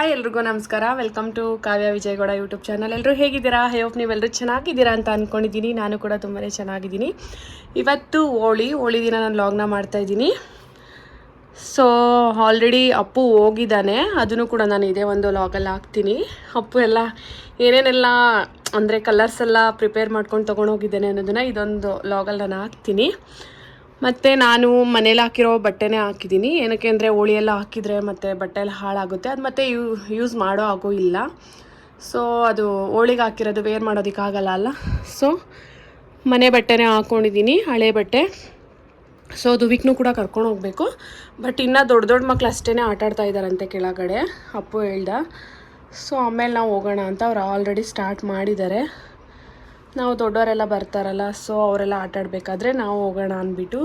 Hi ಎಲ್ರಿಗೂ ನಮಸ್ಕಾರ. Welcome to Kavya Vijayagowda YouTube channel. ಎಲ್ಲರೂ ಹೇಗಿದ್ದೀರಾ? ಐ ಹೋಪ್ ನೀವೆಲ್ಲರೂ ಚೆನ್ನಾಗಿದ್ದೀರಾ ಅಂತ ಅಂದ್ಕೊಂಡಿದ್ದೀನಿ. ನಾನು ಕೂಡ ತುಂಬಾ ಚೆನ್ನಾಗಿದ್ದೀನಿ. ಇವತ್ತು ಹೋಳಿ ದಿನ ನಾನು ಲಾಗ್ನ ಮಾಡ್ತಾಯಿದ್ದೀನಿ. ಸೊ ಆಲ್ರೆಡಿ ಅಪ್ಪು ಹೋಗಿದ್ದಾನೆ, ಅದನ್ನು ಕೂಡ ನಾನು ಇದೇ ಒಂದು ಲಾಗಲ್ಲಿ ಹಾಕ್ತೀನಿ. ಅಪ್ಪು ಎಲ್ಲ ಏನೇನೆಲ್ಲ ಅಂದರೆ ಕಲರ್ಸ್ ಎಲ್ಲ ಪ್ರಿಪೇರ್ ಮಾಡ್ಕೊಂಡು ತೊಗೊಂಡೋಗಿದ್ದೇನೆ ಅನ್ನೋದನ್ನು ಇದೊಂದು ಲಾಗಲ್ಲಿ ನಾನು ಹಾಕ್ತೀನಿ. ಮತ್ತು ನಾನು ಮನೇಲಿ ಹಾಕಿರೋ ಬಟ್ಟೆನೇ ಹಾಕಿದ್ದೀನಿ. ಏನಕ್ಕೆ ಅಂದರೆ ಹೋಳಿ ಎಲ್ಲ ಹಾಕಿದರೆ ಮತ್ತು ಬಟ್ಟೆ ಎಲ್ಲ ಹಾಳಾಗುತ್ತೆ, ಅದು ಮತ್ತೆ ಯೂಸ್ ಮಾಡೋ ಆಗೋ ಇಲ್ಲ. ಸೊ ಅದು ಹೋಳಿಗೆ ಹಾಕಿರೋದು ವೇರ್ ಮಾಡೋದಕ್ಕಾಗಲ್ಲ ಅಲ್ಲ. ಸೊ ಮನೆ ಬಟ್ಟೆನೇ ಹಾಕ್ಕೊಂಡಿದ್ದೀನಿ, ಹಳೆ ಬಟ್ಟೆ. ಸೊ ದುವಿಕ್ನೂ ಕೂಡ ಕರ್ಕೊಂಡು ಹೋಗಬೇಕು. ಬಟ್ ಇನ್ನೂ ದೊಡ್ಡ ಮಕ್ಳು ಅಷ್ಟೇ ಆಟಾಡ್ತಾ ಇದ್ದಾರಂತೆ ಕೆಳಗಡೆ, ಅಪ್ಪು ಹೇಳ್ದ. ಸೊ ಆಮೇಲೆ ನಾವು ಹೋಗೋಣ ಅಂತ ಅವ್ರು ಆಲ್ರೆಡಿ ಸ್ಟಾರ್ಟ್ ಮಾಡಿದ್ದಾರೆ. ನಾವು ದೊಡ್ಡವರೆಲ್ಲ ಬರ್ತಾರಲ್ಲ, ಸೊ ಅವರೆಲ್ಲ ಆಟಾಡಬೇಕಾದ್ರೆ ನಾವು ಹೋಗೋಣ ಅಂದ್ಬಿಟ್ಟು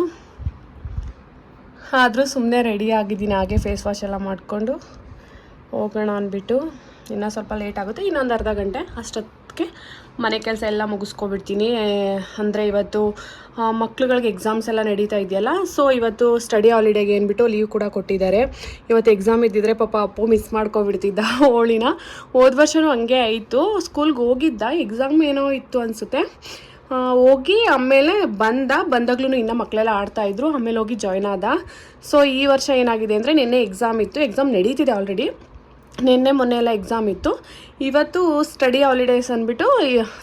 ಆದರೂ ಸುಮ್ಮನೆ ರೆಡಿ ಆಗಿದ್ದೀನಿ. ಹಾಗೆ ಫೇಸ್ ವಾಶ್ ಎಲ್ಲ ಮಾಡಿಕೊಂಡು ಹೋಗೋಣ ಅಂದ್ಬಿಟ್ಟು. ಇನ್ನೂ ಸ್ವಲ್ಪ ಲೇಟ್ ಆಗುತ್ತೆ, ಇನ್ನೊಂದು ಅರ್ಧ ಗಂಟೆ ಅಷ್ಟೊತ್ತಿಗೆ ಮನೆ ಕೆಲಸ ಎಲ್ಲ ಮುಗಿಸ್ಕೊಬಿಡ್ತೀನಿ. ಅಂದರೆ ಇವತ್ತು ಮಕ್ಳುಗಳಿಗೆ ಎಕ್ಸಾಮ್ಸ್ ಎಲ್ಲ ನಡೀತಾ ಇದೆಯಲ್ಲ, ಸೊ ಇವತ್ತು ಸ್ಟಡಿ ಹಾಲಿಡೇಗೆ ಏನ್ಬಿಟ್ಟು ಲೀವ್ ಕೂಡ ಕೊಟ್ಟಿದ್ದಾರೆ. ಇವತ್ತು ಎಕ್ಸಾಮ್ ಇದ್ದಿದ್ರೆ ಪಾಪ ಅಪ್ಪು ಮಿಸ್ ಮಾಡ್ಕೊಬಿಡ್ತಿದ್ದ ಹೋಳಿನ. ಹೋದ ವರ್ಷವೂ ಹಂಗೆ ಆಯಿತು, ಸ್ಕೂಲ್ಗೆ ಹೋಗಿದ್ದ, ಎಕ್ಸಾಮ್ ಏನೋ ಇತ್ತು ಅನಿಸುತ್ತೆ. ಹೋಗಿ ಆಮೇಲೆ ಬಂದಾಗ್ಲೂ ಇನ್ನೂ ಮಕ್ಕಳೆಲ್ಲ ಆಡ್ತಾಯಿದ್ರು, ಆಮೇಲೆ ಹೋಗಿ ಜಾಯ್ನ್ ಆದ. ಸೊ ಈ ವರ್ಷ ಏನಾಗಿದೆ ಅಂದರೆ ನಿನ್ನೆ ಎಕ್ಸಾಮ್ ಇತ್ತು, ಎಕ್ಸಾಮ್ ನಡೀತಿದೆ ಆಲ್ರೆಡಿ. ನಿನ್ನೆ ಮೊನ್ನೆ ಎಲ್ಲ ಎಕ್ಸಾಮ್ ಇತ್ತು. ಇವತ್ತು ಸ್ಟಡಿ ಹಾಲಿಡೇಸ್ ಅಂದ್ಬಿಟ್ಟು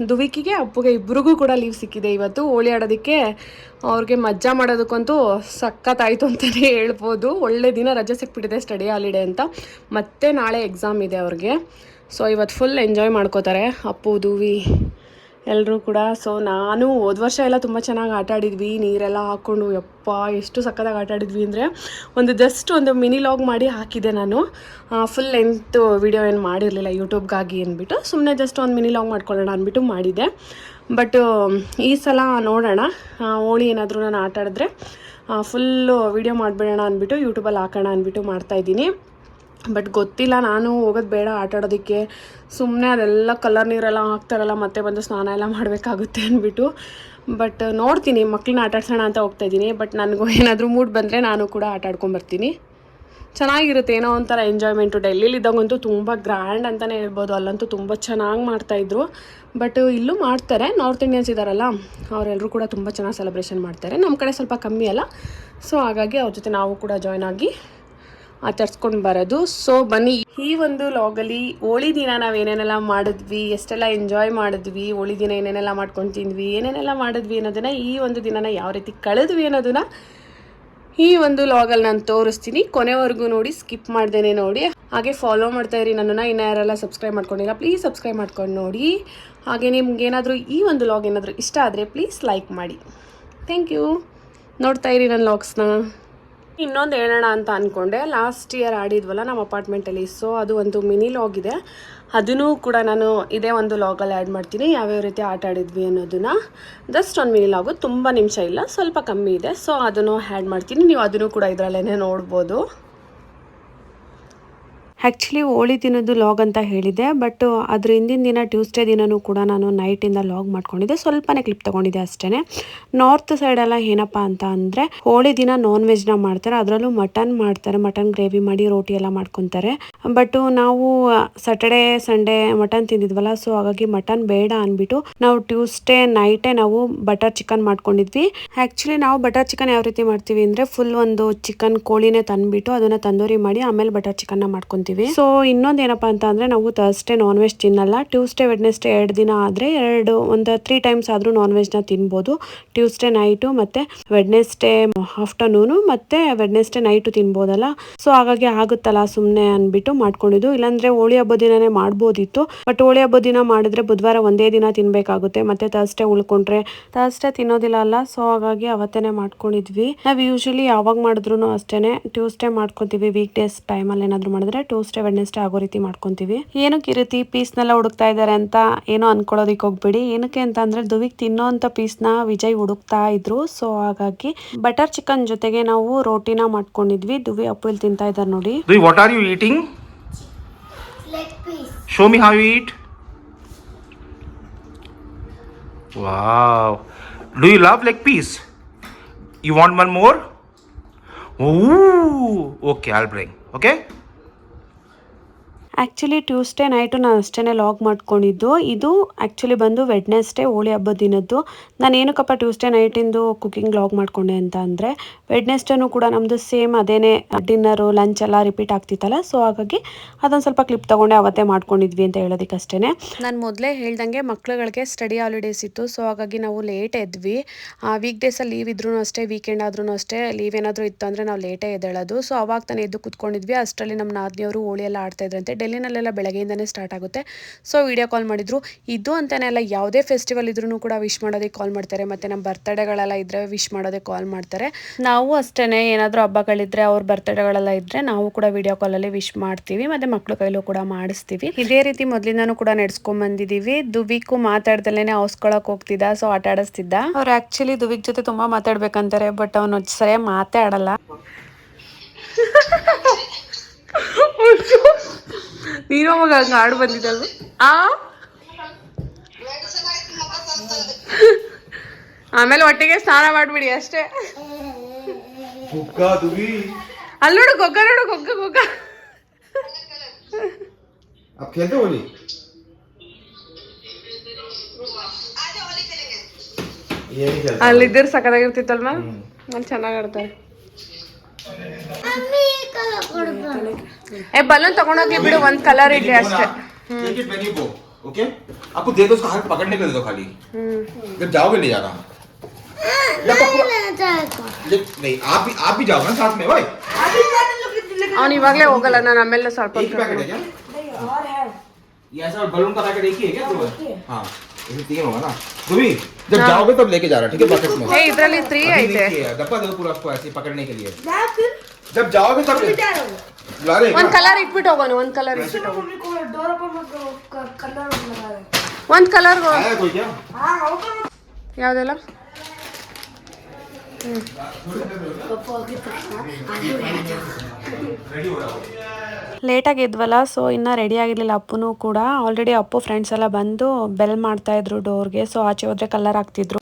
ದುವಿಕಿಗೆ ಅಪ್ಪುಗೆ ಇಬ್ರಿಗೂ ಕೂಡ ಲೀವ್ ಸಿಕ್ಕಿದೆ. ಇವತ್ತು ಹೋಳಿ ಆಡೋದಕ್ಕೆ ಅವ್ರಿಗೆ ಮಜ್ಜಾ ಮಾಡೋದಕ್ಕಂತೂ ಸಖತ್ತಾಯಿತು ಅಂತಲೇ ಹೇಳ್ಬೋದು. ಒಳ್ಳೆ ದಿನ ರಜೆ ಸಿಕ್ಬಿಟ್ಟಿದೆ ಸ್ಟಡಿ ಹಾಲಿಡೇ ಅಂತ. ಮತ್ತು ನಾಳೆ ಎಕ್ಸಾಮ್ ಇದೆ ಅವ್ರಿಗೆ. ಸೊ ಇವತ್ತು ಫುಲ್ ಎಂಜಾಯ್ ಮಾಡ್ಕೋತಾರೆ ಅಪ್ಪು ದುವಿ ಎಲ್ಲರೂ ಕೂಡ. ಸೊ ನಾನು ಹೋದ ವರ್ಷ ಎಲ್ಲ ತುಂಬ ಚೆನ್ನಾಗಿ ಆಟಾಡಿದ್ವಿ, ನೀರೆಲ್ಲ ಹಾಕ್ಕೊಂಡು ಯಪ್ಪ ಎಷ್ಟು ಸಕ್ಕತ್ತಾಗಿ ಆಟಾಡಿದ್ವಿ ಅಂದರೆ ಜಸ್ಟ್ ಒಂದು ಮಿನಿ ಲಾಗ್ ಮಾಡಿ ಹಾಕಿದ್ದೆ ನಾನು. ಫುಲ್ ಲೆಂತ್ ವಿಡಿಯೋ ಏನು ಮಾಡಿರಲಿಲ್ಲ ಯೂಟ್ಯೂಬ್ಗಾಗಿ ಅಂದ್ಬಿಟ್ಟು, ಸುಮ್ಮನೆ ಜಸ್ಟ್ ಒಂದು ಮಿನಿ ಲಾಗ್ ಮಾಡ್ಕೊಳ್ಳೋಣ ಅಂದ್ಬಿಟ್ಟು ಮಾಡಿದ್ದೆ. ಬಟ್ ಈ ಸಲ ನೋಡೋಣ, ಹೋಳಿ ಏನಾದರೂ ನಾನು ಆಟಾಡಿದ್ರೆ ಫುಲ್ಲು ವಿಡಿಯೋ ಮಾಡಿಬಿಡೋಣ ಅಂದ್ಬಿಟ್ಟು ಯೂಟ್ಯೂಬಲ್ಲಿ ಹಾಕೋಣ ಅಂದ್ಬಿಟ್ಟು ಮಾಡ್ತಾಯಿದ್ದೀನಿ. ಬಟ್ ಗೊತ್ತಿಲ್ಲ, ನಾನು ಹೋಗೋದು ಬೇಡ ಆಟಾಡೋದಕ್ಕೆ. ಸುಮ್ಮನೆ ಅದೆಲ್ಲ ಕಲರ್ ನೀರೆಲ್ಲ ಹಾಕ್ತಾರಲ್ಲ, ಮತ್ತೆ ಬಂದು ಸ್ನಾನ ಎಲ್ಲ ಮಾಡಬೇಕಾಗುತ್ತೆ ಅಂದ್ಬಿಟ್ಟು. ಬಟ್ ನೋಡ್ತೀನಿ, ಮಕ್ಕಳನ್ನ ಆಟಾಡ್ಸೋಣ ಅಂತ ಹೋಗ್ತಾಯಿದ್ದೀನಿ. ಬಟ್ ನನಗೂ ಏನಾದರೂ ಮೂಡ್ ಬಂದರೆ ನಾನು ಕೂಡ ಆಟಾಡ್ಕೊಂಬರ್ತೀನಿ. ಚೆನ್ನಾಗಿರುತ್ತೆ, ಏನೋ ಒಂಥರ ಎಂಜಾಯ್ಮೆಂಟು. ಡೆಲ್ಲಿಲಿದ್ದಾಗಂತೂ ತುಂಬ ಗ್ರ್ಯಾಂಡ್ ಅಂತಲೇ ಹೇಳ್ಬೋದು, ಅಲ್ಲಂತೂ ತುಂಬ ಚೆನ್ನಾಗಿ ಮಾಡ್ತಾಯಿದ್ರು. ಬಟ್ ಇಲ್ಲೂ ಮಾಡ್ತಾರೆ, ನಾರ್ತ್ ಇಂಡಿಯನ್ಸ್ ಇದ್ದಾರಲ್ಲ ಅವರೆಲ್ಲರೂ ಕೂಡ ತುಂಬ ಚೆನ್ನಾಗಿ ಸೆಲೆಬ್ರೇಷನ್ ಮಾಡ್ತಾರೆ. ನಮ್ಮ ಕಡೆ ಸ್ವಲ್ಪ ಕಮ್ಮಿ ಅಲ್ಲ, ಸೊ ಹಾಗಾಗಿ ಅವ್ರ ಜೊತೆ ನಾವು ಕೂಡ ಜಾಯ್ನ್ ಆಗಿ ಆಚರಿಸ್ಕೊಂಡು ಬರೋದು. ಸೊ ಬನ್ನಿ, ಈ ಒಂದು ಲಾಗಲ್ಲಿ ಹೋಳಿ ದಿನ ನಾವು ಏನೇನೆಲ್ಲ ಮಾಡಿದ್ವಿ, ಎಷ್ಟೆಲ್ಲ ಎಂಜಾಯ್ ಮಾಡಿದ್ವಿ, ಹೋಳಿ ದಿನ ಏನೇನೆಲ್ಲ ಮಾಡ್ಕೊಂಡು ತಿಂದ್ವಿ, ಏನೇನೆಲ್ಲ ಮಾಡಿದ್ವಿ ಅನ್ನೋದನ್ನು, ಈ ಒಂದು ದಿನನ ಯಾವ ರೀತಿ ಕಳೆದ್ವಿ ಅನ್ನೋದನ್ನು ಈ ಒಂದು ಲಾಗಲ್ಲಿ ನಾನು ತೋರಿಸ್ತೀನಿ. ಕೊನೆವರೆಗೂ ನೋಡಿ, ಸ್ಕಿಪ್ ಮಾಡ್ದೇನೆ ನೋಡಿ. ಹಾಗೆ ಫಾಲೋ ಮಾಡ್ತಾಯಿರಿ ನನ್ನನ್ನು. ಇನ್ನು ಯಾರೆಲ್ಲ ಸಬ್ಸ್ಕ್ರೈಬ್ ಮಾಡ್ಕೊಂಡಿಲ್ಲ ಪ್ಲೀಸ್ ಸಬ್ಸ್ಕ್ರೈಬ್ ಮಾಡ್ಕೊಂಡು ನೋಡಿ. ಹಾಗೆ ನಿಮ್ಗೇನಾದರೂ ಈ ಒಂದು ಲಾಗ್ ಏನಾದರೂ ಇಷ್ಟ ಆದರೆ ಪ್ಲೀಸ್ ಲೈಕ್ ಮಾಡಿ. Thank you. ನೋಡ್ತಾಯಿರಿ ನನ್ನ ಲಾಗ್ಸ್ನ. ಇನ್ನೊಂದು ಹೇಳೋಣ ಅಂತ ಅಂದ್ಕೊಂಡೆ, ಲಾಸ್ಟ್ ಇಯರ್ ಆಡಿದ್ವಲ್ಲ ನಮ್ಮ ಅಪಾರ್ಟ್ಮೆಂಟಲ್ಲಿ, ಸೊ ಅದು ಒಂದು ಮಿನಿ ಲಾಗ್ ಇದೆ, ಅದನ್ನು ಕೂಡ ನಾನು ಇದೇ ಒಂದು ಲಾಗಲ್ಲಿ ಆ್ಯಡ್ ಮಾಡ್ತೀನಿ. ಯಾವ್ಯಾವ ರೀತಿ ಆಟ ಆಡಿದ್ವಿ ಅನ್ನೋದನ್ನು. ಜಸ್ಟ್ ಒಂದು ಮಿನಿ ಲಾಗು, ತುಂಬ ನಿಮಿಷ ಇಲ್ಲ, ಸ್ವಲ್ಪ ಕಮ್ಮಿ ಇದೆ. ಸೊ ಅದನ್ನು ಆ್ಯಡ್ ಮಾಡ್ತೀನಿ, ನೀವು ಅದನ್ನು ಕೂಡ ಇದರಲ್ಲೇ ನೋಡ್ಬೋದು. ಆ್ಯಕ್ಚುಲಿ ಹೋಳಿ ದಿನದ್ದು ಲಾಗ್ ಅಂತ ಹೇಳಿದೆ, ಬಟ್ ಅದ್ರ ಹಿಂದಿನ ದಿನ ಟ್ಯೂಸ್ಡೇ ದಿನವೂ ಕೂಡ ನಾನು ನೈಟಿಂದ ಲಾಗ್ ಮಾಡ್ಕೊಂಡಿದ್ದೆ. ಸ್ವಲ್ಪನೇ ಕ್ಲಿಪ್ ತೊಗೊಂಡಿದ್ದೆ ಅಷ್ಟೇ. ನಾರ್ತ್ ಸೈಡೆಲ್ಲ ಏನಪ್ಪ ಅಂತ ಅಂದರೆ ಹೋಳಿ ದಿನ ನಾನ್ ವೆಜ್ನ ಮಾಡ್ತಾರೆ, ಅದರಲ್ಲೂ ಮಟನ್ ಮಾಡ್ತಾರೆ. ಮಟನ್ ಗ್ರೇವಿ ಮಾಡಿ ರೋಟಿ ಎಲ್ಲ ಮಾಡ್ಕೊತಾರೆ. ಬಟ್ ನಾವು ಸ್ಯಾಟರ್ಡೇ ಸಂಡೇ ಮಟನ್ ತಿಂದಿದ್ವಲ್ಲ, ಸೊ ಹಾಗಾಗಿ ಮಟನ್ ಬೇಡ ಅಂದ್ಬಿಟ್ಟು ನಾವು ಟ್ಯೂಸ್ಡೇ ನೈಟೇ ನಾವು ಬಟರ್ ಚಿಕನ್ ಮಾಡ್ಕೊಂಡಿದ್ವಿ. ಆ್ಯಕ್ಚುಲಿ ನಾವು ಬಟರ್ ಚಿಕನ್ ಯಾವ ರೀತಿ ಮಾಡ್ತೀವಿ ಅಂದರೆ ಫುಲ್ ಒಂದು ಚಿಕನ್ ಕೋಳಿನೇ ತಂದುಬಿಟ್ಟು ಅದನ್ನು ತಂದೂರಿ ಮಾಡಿ ಆಮೇಲೆ ಬಟರ್ ಚಿಕನ್ನ ಮಾಡ್ಕೊತೀವಿ. ಸೊ ಇನ್ನೊಂದು ಏನಪ್ಪಾ ಅಂತ ಅಂದ್ರೆ ನಾವು ಥರ್ಸ್ಡೇ ನಾನ್ ವೆಜ್ ತಿನ್ನಲ್ಲ. ಟ್ಯೂಸ್ಡೇ ವೆಡ್ನೆಸ್ಡೇ 2 ದಿನ ಆದ್ರೆ ಒಂದು 3 ಟೈಮ್ಸ್ ಆದ್ರೂ ನಾನ್ ವೆಜ್ ನ ತಿನ್ಬೋದು. ಟ್ಯೂಸ್ಡೇ ನೈಟು ಮತ್ತೆ ವೆಡ್ನೆಸ್ಡೇ ಆಫ್ಟರ್ನೂನು ಮತ್ತೆ ವೆಡ್ನೆಸ್ಡೇ ನೈಟು ತಿನ್ಬೋದಲ್ಲ. ಸೊ ಹಾಗಾಗಿ ಆಗುತ್ತಲ್ಲ ಸುಮ್ಮನೆ ಅಂದ್ಬಿಟ್ಟು ಮಾಡ್ಕೊಂಡಿದ್ದು. ಇಲ್ಲಾಂದ್ರೆ ಹೋಳಿ ಹಬ್ಬದ ದಿನನೇ ಮಾಡ್ಬೋದಿತ್ತು, ಬಟ್ ಹೋಳಿ ಹಬ್ಬದ ದಿನ ಮಾಡಿದ್ರೆ ಬುಧವಾರ ಒಂದೇ ದಿನ ತಿನ್ಬೇಕಾಗುತ್ತೆ, ಮತ್ತೆ ಥರ್ಸ್ಡೇ ಉಳ್ಕೊಂಡ್ರೆ ಥರ್ಸ್ಡೇ ತಿನ್ನೋದಿಲ್ಲ ಅಲ್ಲ. ಸೊ ಹಾಗಾಗಿ ಅವತ್ತೇನೆ ಮಾಡ್ಕೊಂಡಿದ್ವಿ. ನಾವು ಯೂಶಲಿ ಯಾವಾಗ ಮಾಡಿದ್ರು ಅಷ್ಟೇನೆ ಟ್ಯೂಸ್ಡೇ ಮಾಡ್ಕೊಂತೀವಿ. ವೀಕ್ ಡೇಸ್ ಟೈಮಲ್ಲಿ ಏನಾದ್ರು ಮಾಡಿದ್ರೆ ಟ್ಯೂಸ್ಡೇ ವೆಡ್ನೆಸ್ಡೇ ಆಗೋ ರೀತಿ ಮಾಡ್ಕೊಂತೀವಿ. ಏನಕ್ಕೆ ಈ ರೀತಿ ಪೀಸ್ನೆಲ್ಲ ಹುಡುಕ್ತಾ ಇದ್ದಾರೆ ಅಂತ ಏನೋ ಅನ್ಕೊಳ್ಳೋದಿಕ್ ಹೋಗ್ಬೇಡಿ. ಏನಕ್ಕೆ ಅಂತ ಅಂದ್ರೆ ದುವಿಕ್ ತಿನ್ನೋ ಅಂತ ಪೀಸ್ನ ವಿಜಯ್ ಹುಡುಕ್ತಾ ಇದ್ರು. ಸೊ ಹಾಗಾಗಿ ಬಟರ್ ಚಿಕನ್ ಜೊತೆಗೆ ನಾವು ರೋಟಿನ ಮಾಡ್ಕೊಂಡಿದ್ವಿ. ದುವಿ ಅಪ್ಪು ತಿಂತಾ ಇದ್ದಾರೆ ನೋಡಿ. What are you eating? Leg piece. Show me how you eat. Wow. Do you love leg piece? You want one more? Ooh. Okay, I'll bring. Okay? Actually Tuesday night ನಾನು ಅಷ್ಟೇ log ಮಾಡ್ಕೊಂಡಿದ್ದು. ಇದು ಆ್ಯಕ್ಚುಲಿ ಬಂದು Wednesday Holi ಹಬ್ಬದ ದಿನದ್ದು. ನಾನು ಏನಕ್ಕಪ್ಪ Tuesday ನೈಟಿಂದು cooking log ಮಾಡ್ಕೊಂಡೆ ಅಂತ ಅಂದರೆ ವೆಡ್ನೆಸ್ಡೇನೂ ಕೂಡ ನಮ್ಮದು ಸೇಮ್ ಅದೇನೇ ಡಿನ್ನರು ಲಂಚ್ ಎಲ್ಲ ರಿಪೀಟ್ ಆಗ್ತಿತ್ತಲ್ಲ, ಸೊ ಹಾಗಾಗಿ ಅದೊಂದು ಸ್ವಲ್ಪ ಕ್ಲಿಪ್ ತೊಗೊಂಡೆ ಅವತ್ತೇ ಮಾಡ್ಕೊಂಡಿದ್ವಿ ಅಂತ ಹೇಳೋದಕ್ಕಷ್ಟೇ. ನಾನು ಮೊದಲೇ ಹೇಳ್ದಂಗೆ ಮಕ್ಳುಗಳಿಗೆ ಸ್ಟಡಿ ಹಾಲಿಡೇಸ್ ಇತ್ತು, ಸೊ ಹಾಗಾಗಿ ನಾವು ಲೇಟ್ ಎದ್ವಿ. ವೀಕ್ ಡೇಸಲ್ಲಿ ಲೀವ್ ಇದ್ರೂ ಅಷ್ಟೇ, ವೀಕೆಂಡ್ ಆದ್ರೂ ಅಷ್ಟೇ ಲೀವ್ ಏನಾದರೂ ಇತ್ತು ಅಂದರೆ ನಾವು ಲೇಟೇ ಎದ್ದೇಳೋದು. ಸೊ ಅವಾಗ ತಾನೇ ಎದ್ದು ಕೂತ್ಕೊಂಡಿದ್ವಿ. ಅಷ್ಟರಲ್ಲಿ ನಮ್ಮ ನಾದಿನಿಯವರು ಹೋಳಿ ಎಲ್ಲ ಆಡ್ತಾ ಇದ್ರಂತೆ. ಡೆಲ್ಲಿನಲ್ಲೆಲ್ಲ ಬೆಳಗ್ಗೆಯಿಂದನೇ ಸ್ಟಾರ್ಟ್ ಆಗುತ್ತೆ. ಸೊ ವಿಡಿಯೋ ಕಾಲ್ ಮಾಡಿದ್ರು. ಇದು ಅಂತಾನೆ ಅಲ್ಲ, ಯಾವುದೇ ಫೆಸ್ಟಿವಲ್ ಇದ್ರೂ ಕೂಡ ವಿಶ್ ಮಾಡೋದಕ್ಕೆ ಕಾಲ್ ಮಾಡ್ತಾರೆ. ಮತ್ತು ನಮ್ಮ ಬರ್ತಡೇಗಳೆಲ್ಲ ಇದ್ದರೆ ವಿಶ್ ಮಾಡೋದಕ್ಕೆ ಕಾಲ್ ಮಾಡ್ತಾರೆ. ನಾವು ಅಷ್ಟೇ ಏನಾದರೂ ಹಬ್ಬಗಳಿದ್ರೆ ಅವ್ರ ಬರ್ತಡೇಗಳೆಲ್ಲ ಇದ್ದರೆ ನಾವು ಕೂಡ ವಿಡಿಯೋ ಕಾಲಲ್ಲಿ ವಿಶ್ ಮಾಡ್ತೀವಿ. ಮತ್ತು ಮಕ್ಳು ಕೈಲೂ ಕೂಡ ಮಾಡಿಸ್ತೀವಿ. ಇದೇ ರೀತಿ ಮೊದಲಿಂದನೂ ಕೂಡ ನಡೆಸ್ಕೊಂಡ್ಬಂದಿದ್ದೀವಿ. ದುಬಿಕು ಮಾತಾಡ್ದಲೇ ಹೌಸ್ಕೊಳಕ್ಕೆ ಹೋಗ್ತಿದ್ದ, ಸೊ ಆಟ ಆಡಿಸ್ತಿದ್ದ. ಅವ್ರು ಆ್ಯಕ್ಚುಲಿ ದುಬಿಕ್ ಜೊತೆ ತುಂಬ ಮಾತಾಡ್ಬೇಕಂತಾರೆ, ಬಟ್ ಅವನು ಸರಿಯಾಗಿ ಮಾತೇ ಆಡಲ್ಲ. ನೀನು ಅವಾಗ ಹಂಗೆ ಆಡು ಬಂದಿದ್ದಲ್ವ? ಆಮೇಲೆ ಒಟ್ಟಿಗೆ ಸ್ನಾನ ಮಾಡ್ಬಿಡಿ ಅಷ್ಟೇ. ಅಲ್ಲಿ ನೋಡು ಗೊಗ್ಗ, ನೋಡು ಗೊಗ್ಗ ಗೊಗ್ಗ. ಅಲ್ಲಿದ್ದರೆ ಸಖತ್ತಾಗಿರ್ತಿತ್ತಲ್ವ, ಅಲ್ಲಿ ಚೆನ್ನಾಗಿ ಆಡ್ತಾರೆ. ಬಲೂನ್ ತಗೊಂಡೋಗಿ ಬಿಡು, ಒಂದ್ ಕಲರ್ ಇಡ್ಲಿ ಅಷ್ಟೇ. ओके आपको दे दो, उसका हाथ पकड़ने के दे दो खाली, जब जाओगे ले जाना। नहीं आप भी जाओगे ना साथ में भाई। ಅವ್ನು ಇವಾಗಲೇ ಹೋಗಲ್ಲ, ನಾನು ಆಮೇಲೆ ಸ್ವಲ್ಪ एक पैकेट है क्या? ये ऐसा बलून का पैकेट एक ही है क्या? हाँ इसमें 3 होगा ना। तुम जब जाओगे तब लेके जा रहा, ठीक है? पैकेट में ಇದರಲ್ಲಿ 3 ಐತೆ. डब्बा दे दो पूरा आपको ऐसे पकड़ने के लिए। जब जाओगे तब ला ले। ಒಂದ್ ಕಲರ್ ಇಟ್ಬಿಟ್ಟು ಹೋಗೋನು, ಒಂದ್ ಕಲರ್ ಇಟ್ಬಿಟ್ಟು ಹೋಗೋನು. ಒಂದ್ ಕಲರ್ ಯಾವ್ದೆಲ್ಲ ಲೇಟಾಗಿ ಎದ್ವಲ್ಲ, ಸೊ ಇನ್ನೂ ರೆಡಿ ಆಗಿರಲಿಲ್ಲ ಅಪ್ಪನೂ ಕೂಡ. ಆಲ್ರೆಡಿ ಅಪ್ಪು ಫ್ರೆಂಡ್ಸ್ ಎಲ್ಲ ಬಂದು ಬೆಲ್ ಮಾಡ್ತಾ ಇದ್ರು ಡೋರ್ಗೆ, ಸೊ ಆಚೆ ಹೋದ್ರೆ ಕಲರ್ ಹಾಕ್ತಿದ್ರು.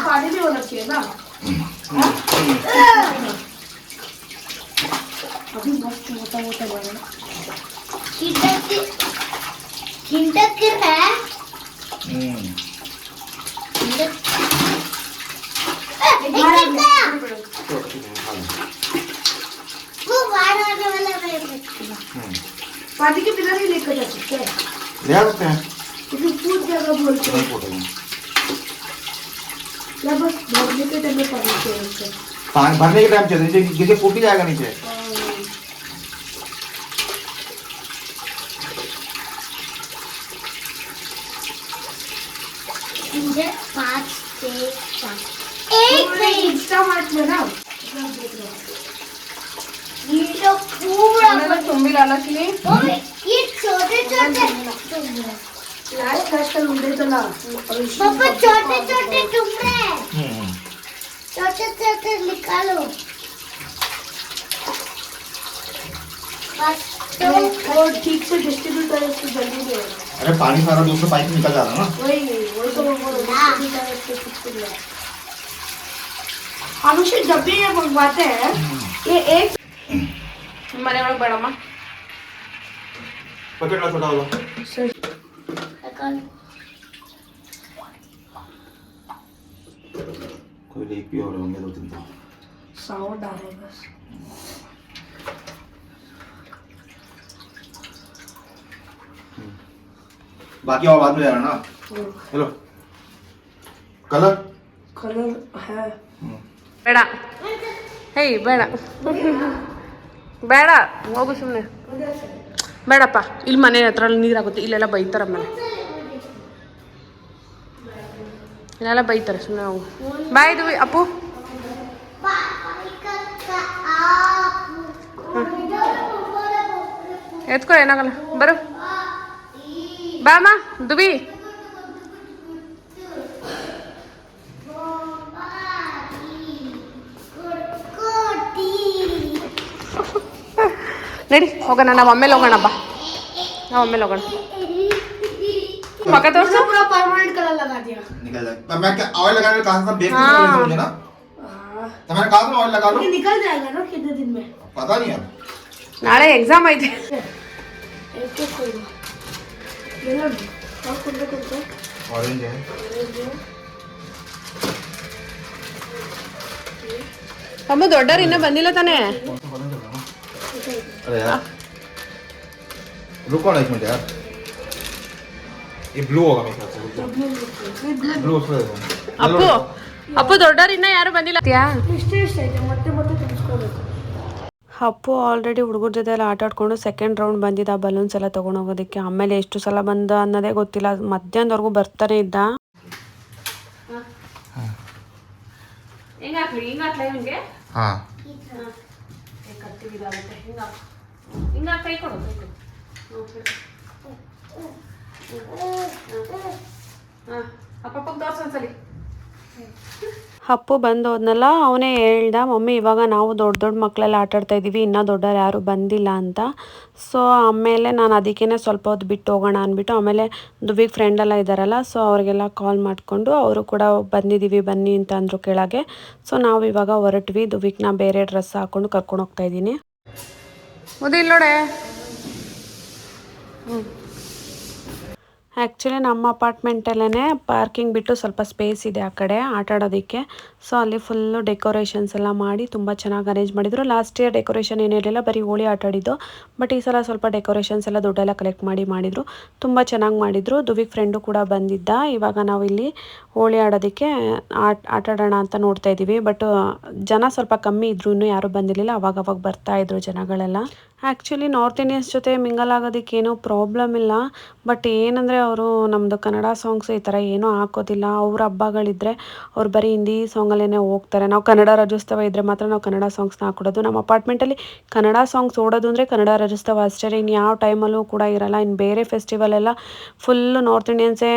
पानी भी होना चाहिए ना। अभी मस्त मोटा मोटा बना हिंटक है। वो बाहर आने वाला पानी के बिना नहीं लेकर जा सकते हैं। ले आ सकते हैं, लेकिन पूछ जगह बोलते हैं या बस भरने के टाइम में पानी चाहिए। पानी भरने के टाइम चाहिए, नीचे फूट ही जाएगा नीचे। मुझे 5 से 7 एक नहीं इंस्टा मार्ट में ना ये तो पूरा ತುಂಬಿಲ್ಲ ಅಲಕ್ಷ್ಮಿ. ये छोटे छोटे लास्ट लास्ट टुकड़े तो ना पापा, छोटे छोटे टुकड़े छोटे छोटे निकालो बस। तो और ठीक से डिस्ट्रीब्यूट करो, उसको जल्दी दे। अरे पानी सारा दूसरे पाइप निकल जा रहा है ना। वही तो वो अनुष्का जब भी ये मंगवाते हैं ये एक ಮನೆ ಒಳಗೆ ಬೇಡಮ್ಮ. पकड़ ला छोटा वाला। कोई लेक भी और होंगे 2-3 तो साउंड आ रहा है बस। बाकी और बाद में जाना ना। हेलो कलर कलर है ಬೇಡ, ಹೇಯ್ ಬೇಡ ಬೇಡ, ಹೋಗು ಸುಮ್ಮನೆ. ಬೇಡಪ್ಪ, ಇಲ್ಲಿ ಮನೆ ಹತ್ರ ನೀರಾಗುತ್ತೆ, ಇಲ್ಲೆಲ್ಲ ಬೈತಾರ. ಮನೆ ಇಲ್ಲೆಲ್ಲ ಬೈತಾರೆ, ಸುಮ್ಮನೆ ಹೋಗು. ಬಾಯ್ ಇದು ಅಪ್ಪು. ಎತ್ಕೊ, ಏನಾಗಲ್ಲ, ಬರು. ಬಾಮ ದುಬಿ ನಡಿ ಹೋಗೋಣ ನಾವು ಆಮೇಲೆ ಹೋಗೋಣ ಬಾ ನಾವು ಆಮೇಲೆ ಹೋಗೋಣ ಮಗ ತೋರ್ಸು पूरा परमानेंट कलर लगा दिया निकल जाए मैं क्या ऑयल लगाने का कहा था बेक करने मुझे ना तो मैंने कहा था ऑयल लगा लो ये निकल जाएगा ना कितने दिन में पता नहीं है ನಾಳೆ ಎಕ್ಸಾಮ್ ಐತೆ एक कोई ये लो और कुछ ऑरेंज है ಅಮ್ಮ ದೊಡ್ಡವ್ರು ಇನ್ನೂ ಬಂದಿಲ್ಲ ತಾನೇ अरे यार रुको ना एक मिनट यार ये ब्लू होगा मेरे ख्याल से ब्लू उसमें ಅಪ್ಪು ಅಪ್ಪು ದೊಡ್ಡವ್ರು ಇನ್ನೂ ಯಾರು ಬಂದಿಲ್ಲ ಇಷ್ಟೇ ಇದೆ ಮತ್ತೆ ಮತ್ತೆ ತೆಗೆಸ್ಕೋಬೇಕು ಅಪ್ಪು ಆಲ್ರೆಡಿ ಹುಡುಗರ ಜೊತೆ ಎಲ್ಲ ಆಟ ಆಡ್ಕೊಂಡು ಸೆಕೆಂಡ್ ರೌಂಡ್ ಬಂದಿದ್ದ ಬಲೂನ್ಸ್ ಎಲ್ಲ ತೊಗೊಂಡು ಹೋಗೋದಕ್ಕೆ ಆಮೇಲೆ ಎಷ್ಟು ಸಲ ಬಂದ ಅನ್ನೋದೇ ಗೊತ್ತಿಲ್ಲ ಮಧ್ಯಾಹ್ನದವರೆಗೂ ಬರ್ತಾನೆ ಇದ್ದ हाँ ಅಪ್ಪು ಬಂದು ಹೋದ್ನಲ್ಲ ಅವನೇ ಹೇಳ್ದ ಮಮ್ಮಿ ಇವಾಗ ನಾವು ದೊಡ್ಡ ದೊಡ್ಡ ಮಕ್ಕಳೆಲ್ಲ ಆಟ ಆಡ್ತಾ ಇದ್ದೀವಿ ಇನ್ನೂ ದೊಡ್ಡವ್ರು ಯಾರೂ ಬಂದಿಲ್ಲ ಅಂತ ಸೊ ಆಮೇಲೆ ನಾನು ಅದಕ್ಕೇ ಸ್ವಲ್ಪ ಹೊತ್ತು ಬಿಟ್ಟು ಹೋಗೋಣ ಅಂದ್ಬಿಟ್ಟು ಆಮೇಲೆ ದುಬಿಗೆ ಫ್ರೆಂಡ್ ಎಲ್ಲ ಇದ್ದಾರಲ್ಲ ಸೊ ಅವ್ರಿಗೆಲ್ಲ ಕಾಲ್ ಮಾಡಿಕೊಂಡು ಅವರು ಕೂಡ ಬಂದಿದ್ದೀವಿ ಬನ್ನಿ ಅಂತ ಅಂದರು ಕೆಳಗೆ ಸೊ ನಾವು ಇವಾಗ ಹೊರಟ್ವಿ ದುಬಿಗ್ನ ಬೇರೆ ಡ್ರೆಸ್ ಹಾಕ್ಕೊಂಡು ಕರ್ಕೊಂಡು ಹೋಗ್ತಾ ಇದ್ದೀನಿ ಮುದಿ ನೋಡೆ ಆ್ಯಕ್ಚುಲಿ ನಮ್ಮ ಅಪಾರ್ಟ್ಮೆಂಟಲ್ಲೇ ಪಾರ್ಕಿಂಗ್ ಬಿಟ್ಟು ಸ್ವಲ್ಪ ಸ್ಪೇಸ್ ಇದೆ ಆ ಕಡೆ ಆಟ ಆಡೋದಕ್ಕೆ ಸೊ ಅಲ್ಲಿ ಫುಲ್ಲು ಡೆಕೋರೇಷನ್ಸ್ ಎಲ್ಲ ಮಾಡಿ ತುಂಬ ಚೆನ್ನಾಗಿ ಅರೇಂಜ್ ಮಾಡಿದರು ಲಾಸ್ಟ್ ಇಯರ್ ಡೆಕೋರೇಷನ್ ಏನಿರಲಿಲ್ಲ ಬರೀ ಹೋಳಿ ಆಟ ಆಡಿದ್ದು ಬಟ್ ಈ ಸಲ ಸ್ವಲ್ಪ ಡೆಕೋರೇಷನ್ಸ್ ಎಲ್ಲ ದುಡ್ಡೆಲ್ಲ ಕಲೆಕ್ಟ್ ಮಾಡಿದರು ತುಂಬ ಚೆನ್ನಾಗಿ ಮಾಡಿದರು ದುವಿಗ್ ಫ್ರೆಂಡು ಕೂಡ ಬಂದಿದ್ದ ಇವಾಗ ನಾವು ಇಲ್ಲಿ ಹೋಳಿ ಆಡೋದಕ್ಕೆ ಆಟ ಆಡೋಣ ಅಂತ ನೋಡ್ತಾ ಇದ್ದೀವಿ ಬಟ್ ಜನ ಸ್ವಲ್ಪ ಕಮ್ಮಿ ಇದ್ರು ಇನ್ನೂ ಯಾರೂ ಬಂದಿರಲಿಲ್ಲ ಅವಾಗವಾಗ ಬರ್ತಾಯಿದ್ರು ಜನಗಳೆಲ್ಲ ಆ್ಯಕ್ಚುಲಿ ನಾರ್ತ್ ಇಂಡಿಯನ್ಸ್ ಜೊತೆ ಮಿಂಗಲ್ ಆಗೋದಕ್ಕೆ ಏನೂ ಪ್ರಾಬ್ಲಮ್ ಇಲ್ಲ ಬಟ್ ಏನಂದರೆ ಅವರು ನಮ್ಮದು ಕನ್ನಡ ಸಾಂಗ್ಸ್ ಈ ಥರ ಏನೂ ಹಾಕೋದಿಲ್ಲ ಅವ್ರ ಹಬ್ಬಗಳಿದ್ರೆ ಅವ್ರು ಬರೀ ಹಿಂದಿ ಸಾಂಗಲ್ಲೇ ಹೋಗ್ತಾರೆ ನಾವು ಕನ್ನಡ ರಾಜ್ಯೋತ್ಸವ ಇದ್ದರೆ ಮಾತ್ರ ನಾವು ಕನ್ನಡ ಸಾಂಗ್ಸ್ನ ಹಾಕೊಡೋದು ನಮ್ಮ ಅಪಾರ್ಟ್ಮೆಂಟಲ್ಲಿ ಕನ್ನಡ ಸಾಂಗ್ಸ್ ಓಡೋದು ಅಂದರೆ ಕನ್ನಡ ರಾಜ್ಯೋತ್ಸವ ಅಷ್ಟೇ ಇನ್ನು ಯಾವ ಟೈಮಲ್ಲೂ ಕೂಡ ಇರೋಲ್ಲ ಇನ್ನು ಬೇರೆ ಫೆಸ್ಟಿವಲ್ ಎಲ್ಲ ಫುಲ್ಲು ನಾರ್ತ್ ಇಂಡಿಯನ್ಸೇ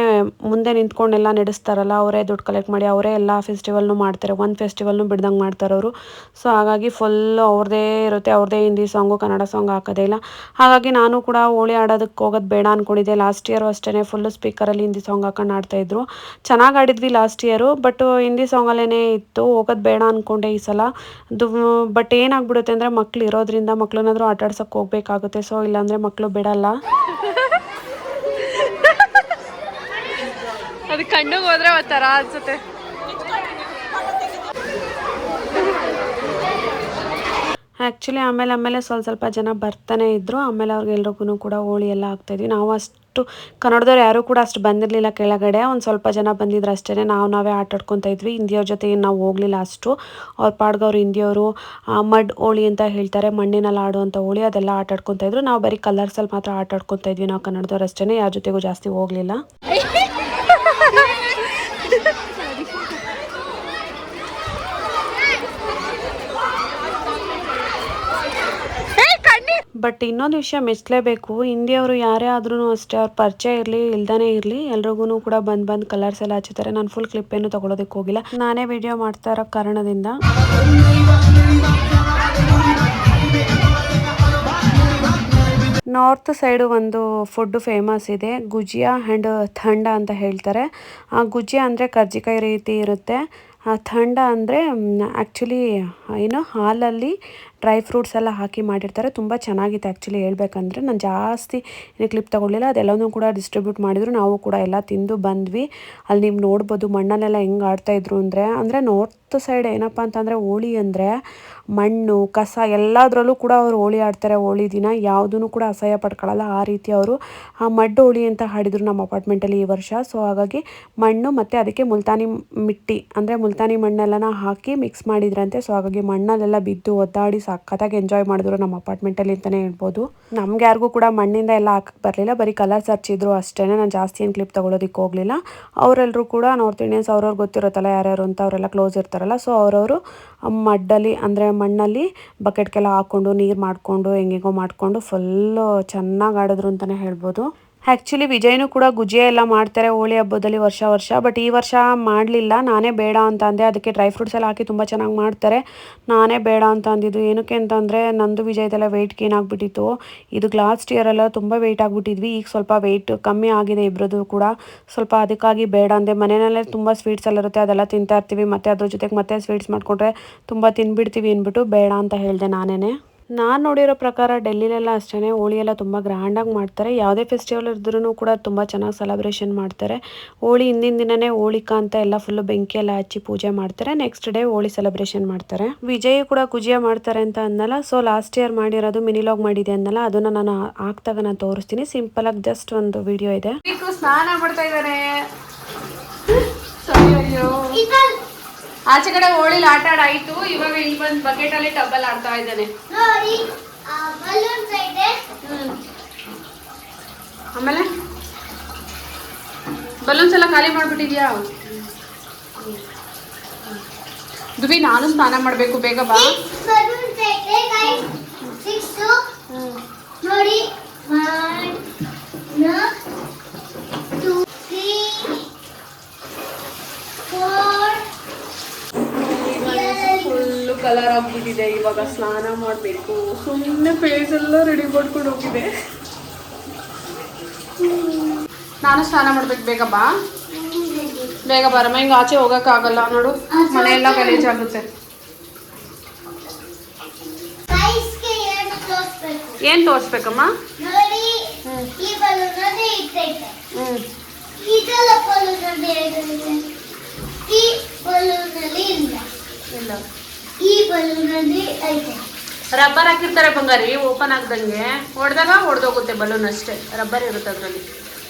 ಮುಂದೆ ನಿಂತ್ಕೊಂಡೆಲ್ಲ ನಡೆಸ್ತಾರಲ್ಲ ಅವರೇ ದುಡ್ಡು ಕಲೆಕ್ಟ್ ಮಾಡಿ ಅವರೇ ಎಲ್ಲ ಫೆಸ್ಟಿವಲ್ನು ಮಾಡ್ತಾರೆ ಒಂದು ಫೆಸ್ಟಿವಲ್ನು ಬಿಡ್ದಂಗೆ ಮಾಡ್ತಾರೆ ಅವರು ಸೊ ಹಾಗಾಗಿ ಫುಲ್ಲು ಅವ್ರದ್ದೇ ಇರುತ್ತೆ ಅವ್ರದ್ದೇ ಹಿಂದಿ ಸಾಂಗು ಕನ್ನಡ ಸಾಂಗ್ ಹಾಕೋದೇ ಇಲ್ಲ ಹಾಗಾಗಿ ನಾನು ಕೂಡ ಹೋಳಿ ಆಡೋದಕ್ಕೆ ಹೋಗೋದು ಬೇಡ ಅಂದ್ಕೊಂಡಿದ್ದೆ ಲಾಸ್ಟ್ ಇಯರ್ ಅಷ್ಟೇ ಫುಲ್ಲು ಸ್ಪೀಕರಲ್ಲಿ ಹಿಂದಿ ಸಾಂಗ್ ಹಾಕೊಂಡು ಆಡ್ತಾಯಿದ್ರು ಚೆನ್ನಾಗಿ ಆಡಿದ್ವಿ ಲಾಸ್ಟ್ ಇಯರು ಬಟ್ ಹಿಂದಿ ಸಾಂಗಲ್ಲೇ ಇತ್ತು ಹೋಗೋದು ಬೇಡ ಅಂದ್ಕೊಂಡೆ ಈ ಸಲ ಬಟ್ ಏನಾಗ್ಬಿಡುತ್ತೆ ಅಂದರೆ ಮಕ್ಳು ಇರೋದ್ರಿಂದ ಮಕ್ಳನ್ನಾದರೂ ಆಟ ಆಡ್ಸೋಕ್ಕೆ ಹೋಗ್ಬೇಕಾಗುತ್ತೆ ಸೊ ಇಲ್ಲಾಂದರೆ ಮಕ್ಕಳು ಬಿಡಲ್ಲ ಅದು ಕಣ್ಣಿಗೆ ಹೋದ್ರೆ ಒಂಥರ ಅನ್ಸುತ್ತೆ ಆ್ಯಕ್ಚುಲಿ ಆಮೇಲೆ ಸ್ವಲ್ಪ ಜನ ಬರ್ತಾನೆ ಇದ್ದರು ಆಮೇಲೆ ಅವ್ರಿಗೆಲ್ರಿಗೂ ಕೂಡ ಹೋಳಿ ಎಲ್ಲ ಆಗ್ತಾಯಿದ್ವಿ ನಾವು ಅಷ್ಟು ಕನ್ನಡದವ್ರು ಯಾರೂ ಕೂಡ ಅಷ್ಟು ಬಂದಿರಲಿಲ್ಲ ಕೆಳಗಡೆ ಒಂದು ಸ್ವಲ್ಪ ಜನ ಬಂದಿದ್ರು ಅಷ್ಟೇ ನಾವೇ ಆಟ ಆಡ್ಕೊತಾ ಇದ್ವಿ ಹಿಂದಿಯವ್ರ ಜೊತೆ ಏನು ನಾವು ಹೋಗಲಿಲ್ಲ ಅಷ್ಟು ಅವ್ರ ಪಾಡ್ಗವ್ರು ಹಿಂದಿಯವರು ಮಡ್ ಹೋಳಿ ಅಂತ ಹೇಳ್ತಾರೆ ಮಣ್ಣಿನಲ್ಲಿ ಆಡುವಂಥ ಹೋಳಿ ಅದೆಲ್ಲ ಆಟ ಆಡ್ಕೊತಾ ಇದ್ರು ನಾವು ಬರೀ ಕಲರ್ಸಲ್ಲಿ ಮಾತ್ರ ಆಟ ಆಡ್ಕೊತಾ ಇದ್ವಿ ನಾವು ಕನ್ನಡದವ್ರು ಅಷ್ಟೇ ಯಾರ ಜೊತೆಗೂ ಜಾಸ್ತಿ ಹೋಗಲಿಲ್ಲ ಬಟ್ ಇನ್ನೊಂದು ವಿಷಯ ಮೆಚ್ಚಲೇಬೇಕು ಹಿಂದಿಯವರು ಯಾರೇ ಆದ್ರೂ ಅಷ್ಟೇ ಅವ್ರ ಪರಿಚಯ ಇರಲಿ ಇಲ್ದಾನೆ ಇರಲಿ ಎಲ್ರಿಗೂ ಕೂಡ ಬಂದು ಕಲರ್ಸ್ ಎಲ್ಲ ಹಚ್ಚಿದ್ದಾರೆ ನಾನು ಫುಲ್ ಕ್ಲಿಪ್ ಏನು ತೊಗೊಳೋದಕ್ಕೆ ಹೋಗಿಲ್ಲ ನಾನೇ ವಿಡಿಯೋ ಮಾಡ್ತಾ ಇರೋ ಕಾರಣದಿಂದ ನಾರ್ತ್ ಸೈಡು ಒಂದು ಫುಡ್ ಫೇಮಸ್ ಇದೆ ಗುಜಿಯಾ ಆ್ಯಂಡ್ ಥಂಡ ಅಂತ ಹೇಳ್ತಾರೆ ಆ ಗುಜಿಯಾ ಅಂದರೆ ಕರ್ಜಿಕಾಯಿ ರೀತಿ ಇರುತ್ತೆ ಥಂಡ ಅಂದರೆ ಆ್ಯಕ್ಚುಲಿ ಏನು ಹಾಲಲ್ಲಿ ಡ್ರೈ ಫ್ರೂಟ್ಸ್ ಎಲ್ಲ ಹಾಕಿ ಮಾಡಿರ್ತಾರೆ ತುಂಬ ಚೆನ್ನಾಗಿತ್ತು ಆ್ಯಕ್ಚುಲಿ ಹೇಳ್ಬೇಕಂದ್ರೆ ನಾನು ಜಾಸ್ತಿ ಕ್ಲಿಪ್ ತೊಗೊಳ್ಳಿಲ್ಲ ಅದೆಲ್ಲವೂ ಕೂಡ ಡಿಸ್ಟ್ರಿಬ್ಯೂಟ್ ಮಾಡಿದ್ರು ನಾವು ಕೂಡ ಎಲ್ಲ ತಿಂದು ಬಂದ್ವಿ ಅಲ್ಲಿ ನೀವು ನೋಡ್ಬೋದು ಮಣ್ಣಲ್ಲೆಲ್ಲ ಹೆಂಗೆ ಆಡ್ತಾಯಿದ್ರು ಅಂದರೆ ನಾರ್ತ್ ಸೈಡ್ ಏನಪ್ಪ ಅಂತಂದರೆ ಹೋಳಿ ಅಂದರೆ ಮಣ್ಣು ಕಸ ಎಲ್ಲದರಲ್ಲೂ ಕೂಡ ಅವರು ಹೋಳಿ ಆಡ್ತಾರೆ ಹೋಳಿ ದಿನ ಯಾವುದೂ ಕೂಡ ಅಸಹ್ಯ ಪಡ್ಕೊಳ್ಳಲ್ಲ ಆ ರೀತಿ ಅವರು ಆ ಮಡ್ಡು ಹೋಳಿ ಅಂತ ಹಾಡಿದ್ರು ನಮ್ಮ ಅಪಾರ್ಟ್ಮೆಂಟಲ್ಲಿ ಈ ವರ್ಷ ಸೊ ಹಾಗಾಗಿ ಮಣ್ಣು ಮತ್ತು ಅದಕ್ಕೆ ಮುಲ್ತಾನಿ ಮಿಟ್ಟಿ ಅಂದರೆ ಮುಲ್ತಾನಿ ಮಣ್ಣೆಲ್ಲನ ಹಾಕಿ ಮಿಕ್ಸ್ ಮಾಡಿದ್ರಂತೆ ಸೊ ಹಾಗಾಗಿ ಮಣ್ಣಲ್ಲೆಲ್ಲ ಬಿದ್ದು ಒದ್ದಾಡಿ ಸಖತ್ತಾಗಿ ಎಂಜಾಯ್ ಮಾಡಿದ್ರು ನಮ್ಮ ಅಪಾರ್ಟ್ಮೆಂಟಲ್ಲಿ ಅಂತಲೇ ಹೇಳ್ಬೋದು ನಮ್ಗೆ ಯಾರಿಗೂ ಕೂಡ ಮಣ್ಣಿಂದ ಎಲ್ಲ ಹಾಕಕ್ಕೆ ಬರಲಿಲ್ಲ ಬರೀ ಕಲರ್ಸ್ ಹಚ್ಚಿದ್ರು ಅಷ್ಟೇ ನಾನು ಜಾಸ್ತಿ ಏನು ಕ್ಲಿಪ್ ತೊಗೊಳೋದಕ್ಕೆ ಹೋಗಲಿಲ್ಲ ಅವರೆಲ್ಲರೂ ಕೂಡ ನಾರ್ತ್ ಇಂಡಿಯನ್ಸ್ ಅವ್ರವ್ರು ಗೊತ್ತಿರುತ್ತಲ್ಲ ಯಾರ್ಯಾರು ಅಂತ ಅವರೆಲ್ಲ ಕ್ಲೋಸ್ ಇರ್ತಾರಲ್ಲ ಸೊ ಅವರವರು ಮಡ್ಡಲ್ಲಿ ಅಂದರೆ ಮಣ್ಣಲ್ಲಿ ಬಕೆಟ್ಗೆಲ್ಲ ಹಾಕ್ಕೊಂಡು ನೀರು ಮಾಡಿಕೊಂಡು ಹೆಂಗೆಗೋ ಮಾಡಿಕೊಂಡು ಫುಲ್ಲು ಚೆನ್ನಾಗಿ ಆಡಿದ್ರು ಅಂತಲೇ ಹೇಳ್ಬೋದು ಆ್ಯಕ್ಚುಲಿ ವಿಜಯ್ನೂ ಕೂಡ ಗುಜಿಯಾ ಎಲ್ಲ ಮಾಡ್ತಾರೆ ಹೋಳಿ ಹಬ್ಬದಲ್ಲಿ ವರ್ಷ ಬಟ್ ಈ ವರ್ಷ ಮಾಡಲಿಲ್ಲ. ನಾನೇ ಬೇಡ ಅಂತ ಅಂದೆ. ಅದಕ್ಕೆ ಡ್ರೈ ಫ್ರೂಟ್ಸ್ ಎಲ್ಲ ಹಾಕಿ ತುಂಬ ಚೆನ್ನಾಗಿ ಮಾಡ್ತಾರೆ. ನಾನೇ ಬೇಡ ಅಂತ ಅಂದಿದ್ದು. ಏನಕ್ಕೆ ಅಂತಂದರೆ ನಂದು ವಿಜಯ್ದೆಲ್ಲ ವೆಯ್ಟ್ ಗೇನ್ ಆಗಿಬಿಟ್ಟಿತ್ತು. ಇದು ಲಾಸ್ಟ್ ಇಯರೆಲ್ಲ ತುಂಬ ವೆಯ್ಟ್ ಆಗಿಬಿಟ್ಟಿದ್ವಿ. ಈಗ ಸ್ವಲ್ಪ ವೆಯ್ಟ್ ಕಮ್ಮಿ ಆಗಿದೆ ಇಬ್ಬರದು ಕೂಡ. ಸ್ವಲ್ಪ ಅದಕ್ಕಾಗಿ ಬೇಡ ಅಂದೆ. ಮನೆಯಲ್ಲೇ ತುಂಬ ಸ್ವೀಟ್ಸ್ ಎಲ್ಲ ಇರುತ್ತೆ, ಅದೆಲ್ಲ ತಿಂತಾ ಇರ್ತೀವಿ. ಮತ್ತು ಅದ್ರ ಜೊತೆಗೆ ಮತ್ತೆ ಸ್ವೀಟ್ಸ್ ಮಾಡಿಕೊಂಡ್ರೆ ತುಂಬ ತಿನ್ಬಿಡ್ತೀವಿ ಅಂದ್ಬಿಟ್ಟು ಬೇಡ ಅಂತ ಹೇಳಿದೆ ನಾನೇ. ನಾನು ನೋಡಿರೋ ಪ್ರಕಾರ ಡೆಲ್ಲಿಲೆಲ್ಲ ಅಷ್ಟೇ ಹೋಳಿ ಎಲ್ಲ ತುಂಬ ಗ್ರ್ಯಾಂಡಾಗಿ ಮಾಡ್ತಾರೆ. ಯಾವುದೇ ಫೆಸ್ಟಿವಲ್ ಇದ್ರೂ ಕೂಡ ತುಂಬ ಚೆನ್ನಾಗಿ ಸೆಲೆಬ್ರೇಷನ್ ಮಾಡ್ತಾರೆ. ಹೋಳಿ ಹಿಂದಿನ ದಿನವೇ ಹೋಳಿಕಾ ಅಂತ ಎಲ್ಲ ಫುಲ್ಲು ಬೆಂಕಿ ಎಲ್ಲ ಹಚ್ಚಿ ಪೂಜೆ ಮಾಡ್ತಾರೆ. ನೆಕ್ಸ್ಟ್ ಡೇ ಹೋಳಿ ಸೆಲೆಬ್ರೇಷನ್ ಮಾಡ್ತಾರೆ. ವಿಜಯ್ ಕೂಡ ಗುಜಿಯಾ ಮಾಡ್ತಾರೆ ಅಂತ ಅಂದಲ್ಲ. ಸೊ ಲಾಸ್ಟ್ ಇಯರ್ ಮಾಡಿರೋದು ಮಿನಿಲಾಗ್ ಮಾಡಿದೆ ಅಂದಲ್ಲ, ಅದನ್ನು ನಾನು ಹಾಕ್ದಾಗ ನಾನು ತೋರಿಸ್ತೀನಿ. ಸಿಂಪಲಾಗಿ ಜಸ್ಟ್ ಒಂದು ವಿಡಿಯೋ ಇದೆ. ಸ್ನಾನ ಮಾಡ್ತಾ ಇದ್ದಾರೆ. ಆಚೆ ಕಡೆ ಹೋಳಿಲಿ ಆಟ ಆಡಾಯ್ತು. ಇವಾಗ ಇಲ್ಲಿ ಬಂದು ಬಕೆಟ್ ಅಲ್ಲಿ ಟಬ್ಬಲ್ ಆಡ್ತಾ ಇದ್ದಾನೆ. ಆಮೇಲೆ ಬಲೂನ್ಸ್ ಎಲ್ಲ ಖಾಲಿ ಮಾಡ್ಬಿಟ್ಟಿದ್ಯಾ? ದುಬಿ ನಾನು ಸ್ನಾನ ಮಾಡ್ಬೇಕು, ಬೇಗ ಬಾ. ಫುಲ್ಲು ಕಲರ್ ಆಗ್ಬಿಟ್ಟಿದೆ. ಇವಾಗ ಸ್ನಾನ ಮಾಡಬೇಕು. ಸುಮ್ಮನೆ ಫೇಸ್ ಎಲ್ಲ ರೆಡಿ ಮಾಡ್ಕೊಂಡು ಹೋಗಿದೆ. ನಾನು ಸ್ನಾನ ಮಾಡ್ಬೇಕು, ಬೇಗ ಬಾ. ಬೇಗ ಬರಮ್ಮ, ಹಿಂಗೆ ಆಚೆ ಹೋಗೋಕ್ಕಾಗಲ್ಲ ನೋಡು, ಮನೆಯೆಲ್ಲ ಗಲೀಜಾಗುತ್ತೆ. ಏನು ತೋರಿಸ್ಬೇಕಮ್ಮ? ಇಲ್ಲ, ರಬ್ಬರ್ ಹಾಕಿರ್ತಾರೆ ಬಂಗಾರಿ, ಓಪನ್ ಆಗ್ದಂಗೆ. ಹೊಡೆದಾಗ ಹೊಡೆದೋಗುತ್ತೆ ಬಲೂನ್ ಅಷ್ಟೇ. ರಬ್ಬರ್ ಇರುತ್ತೆ ಅದರಲ್ಲಿ.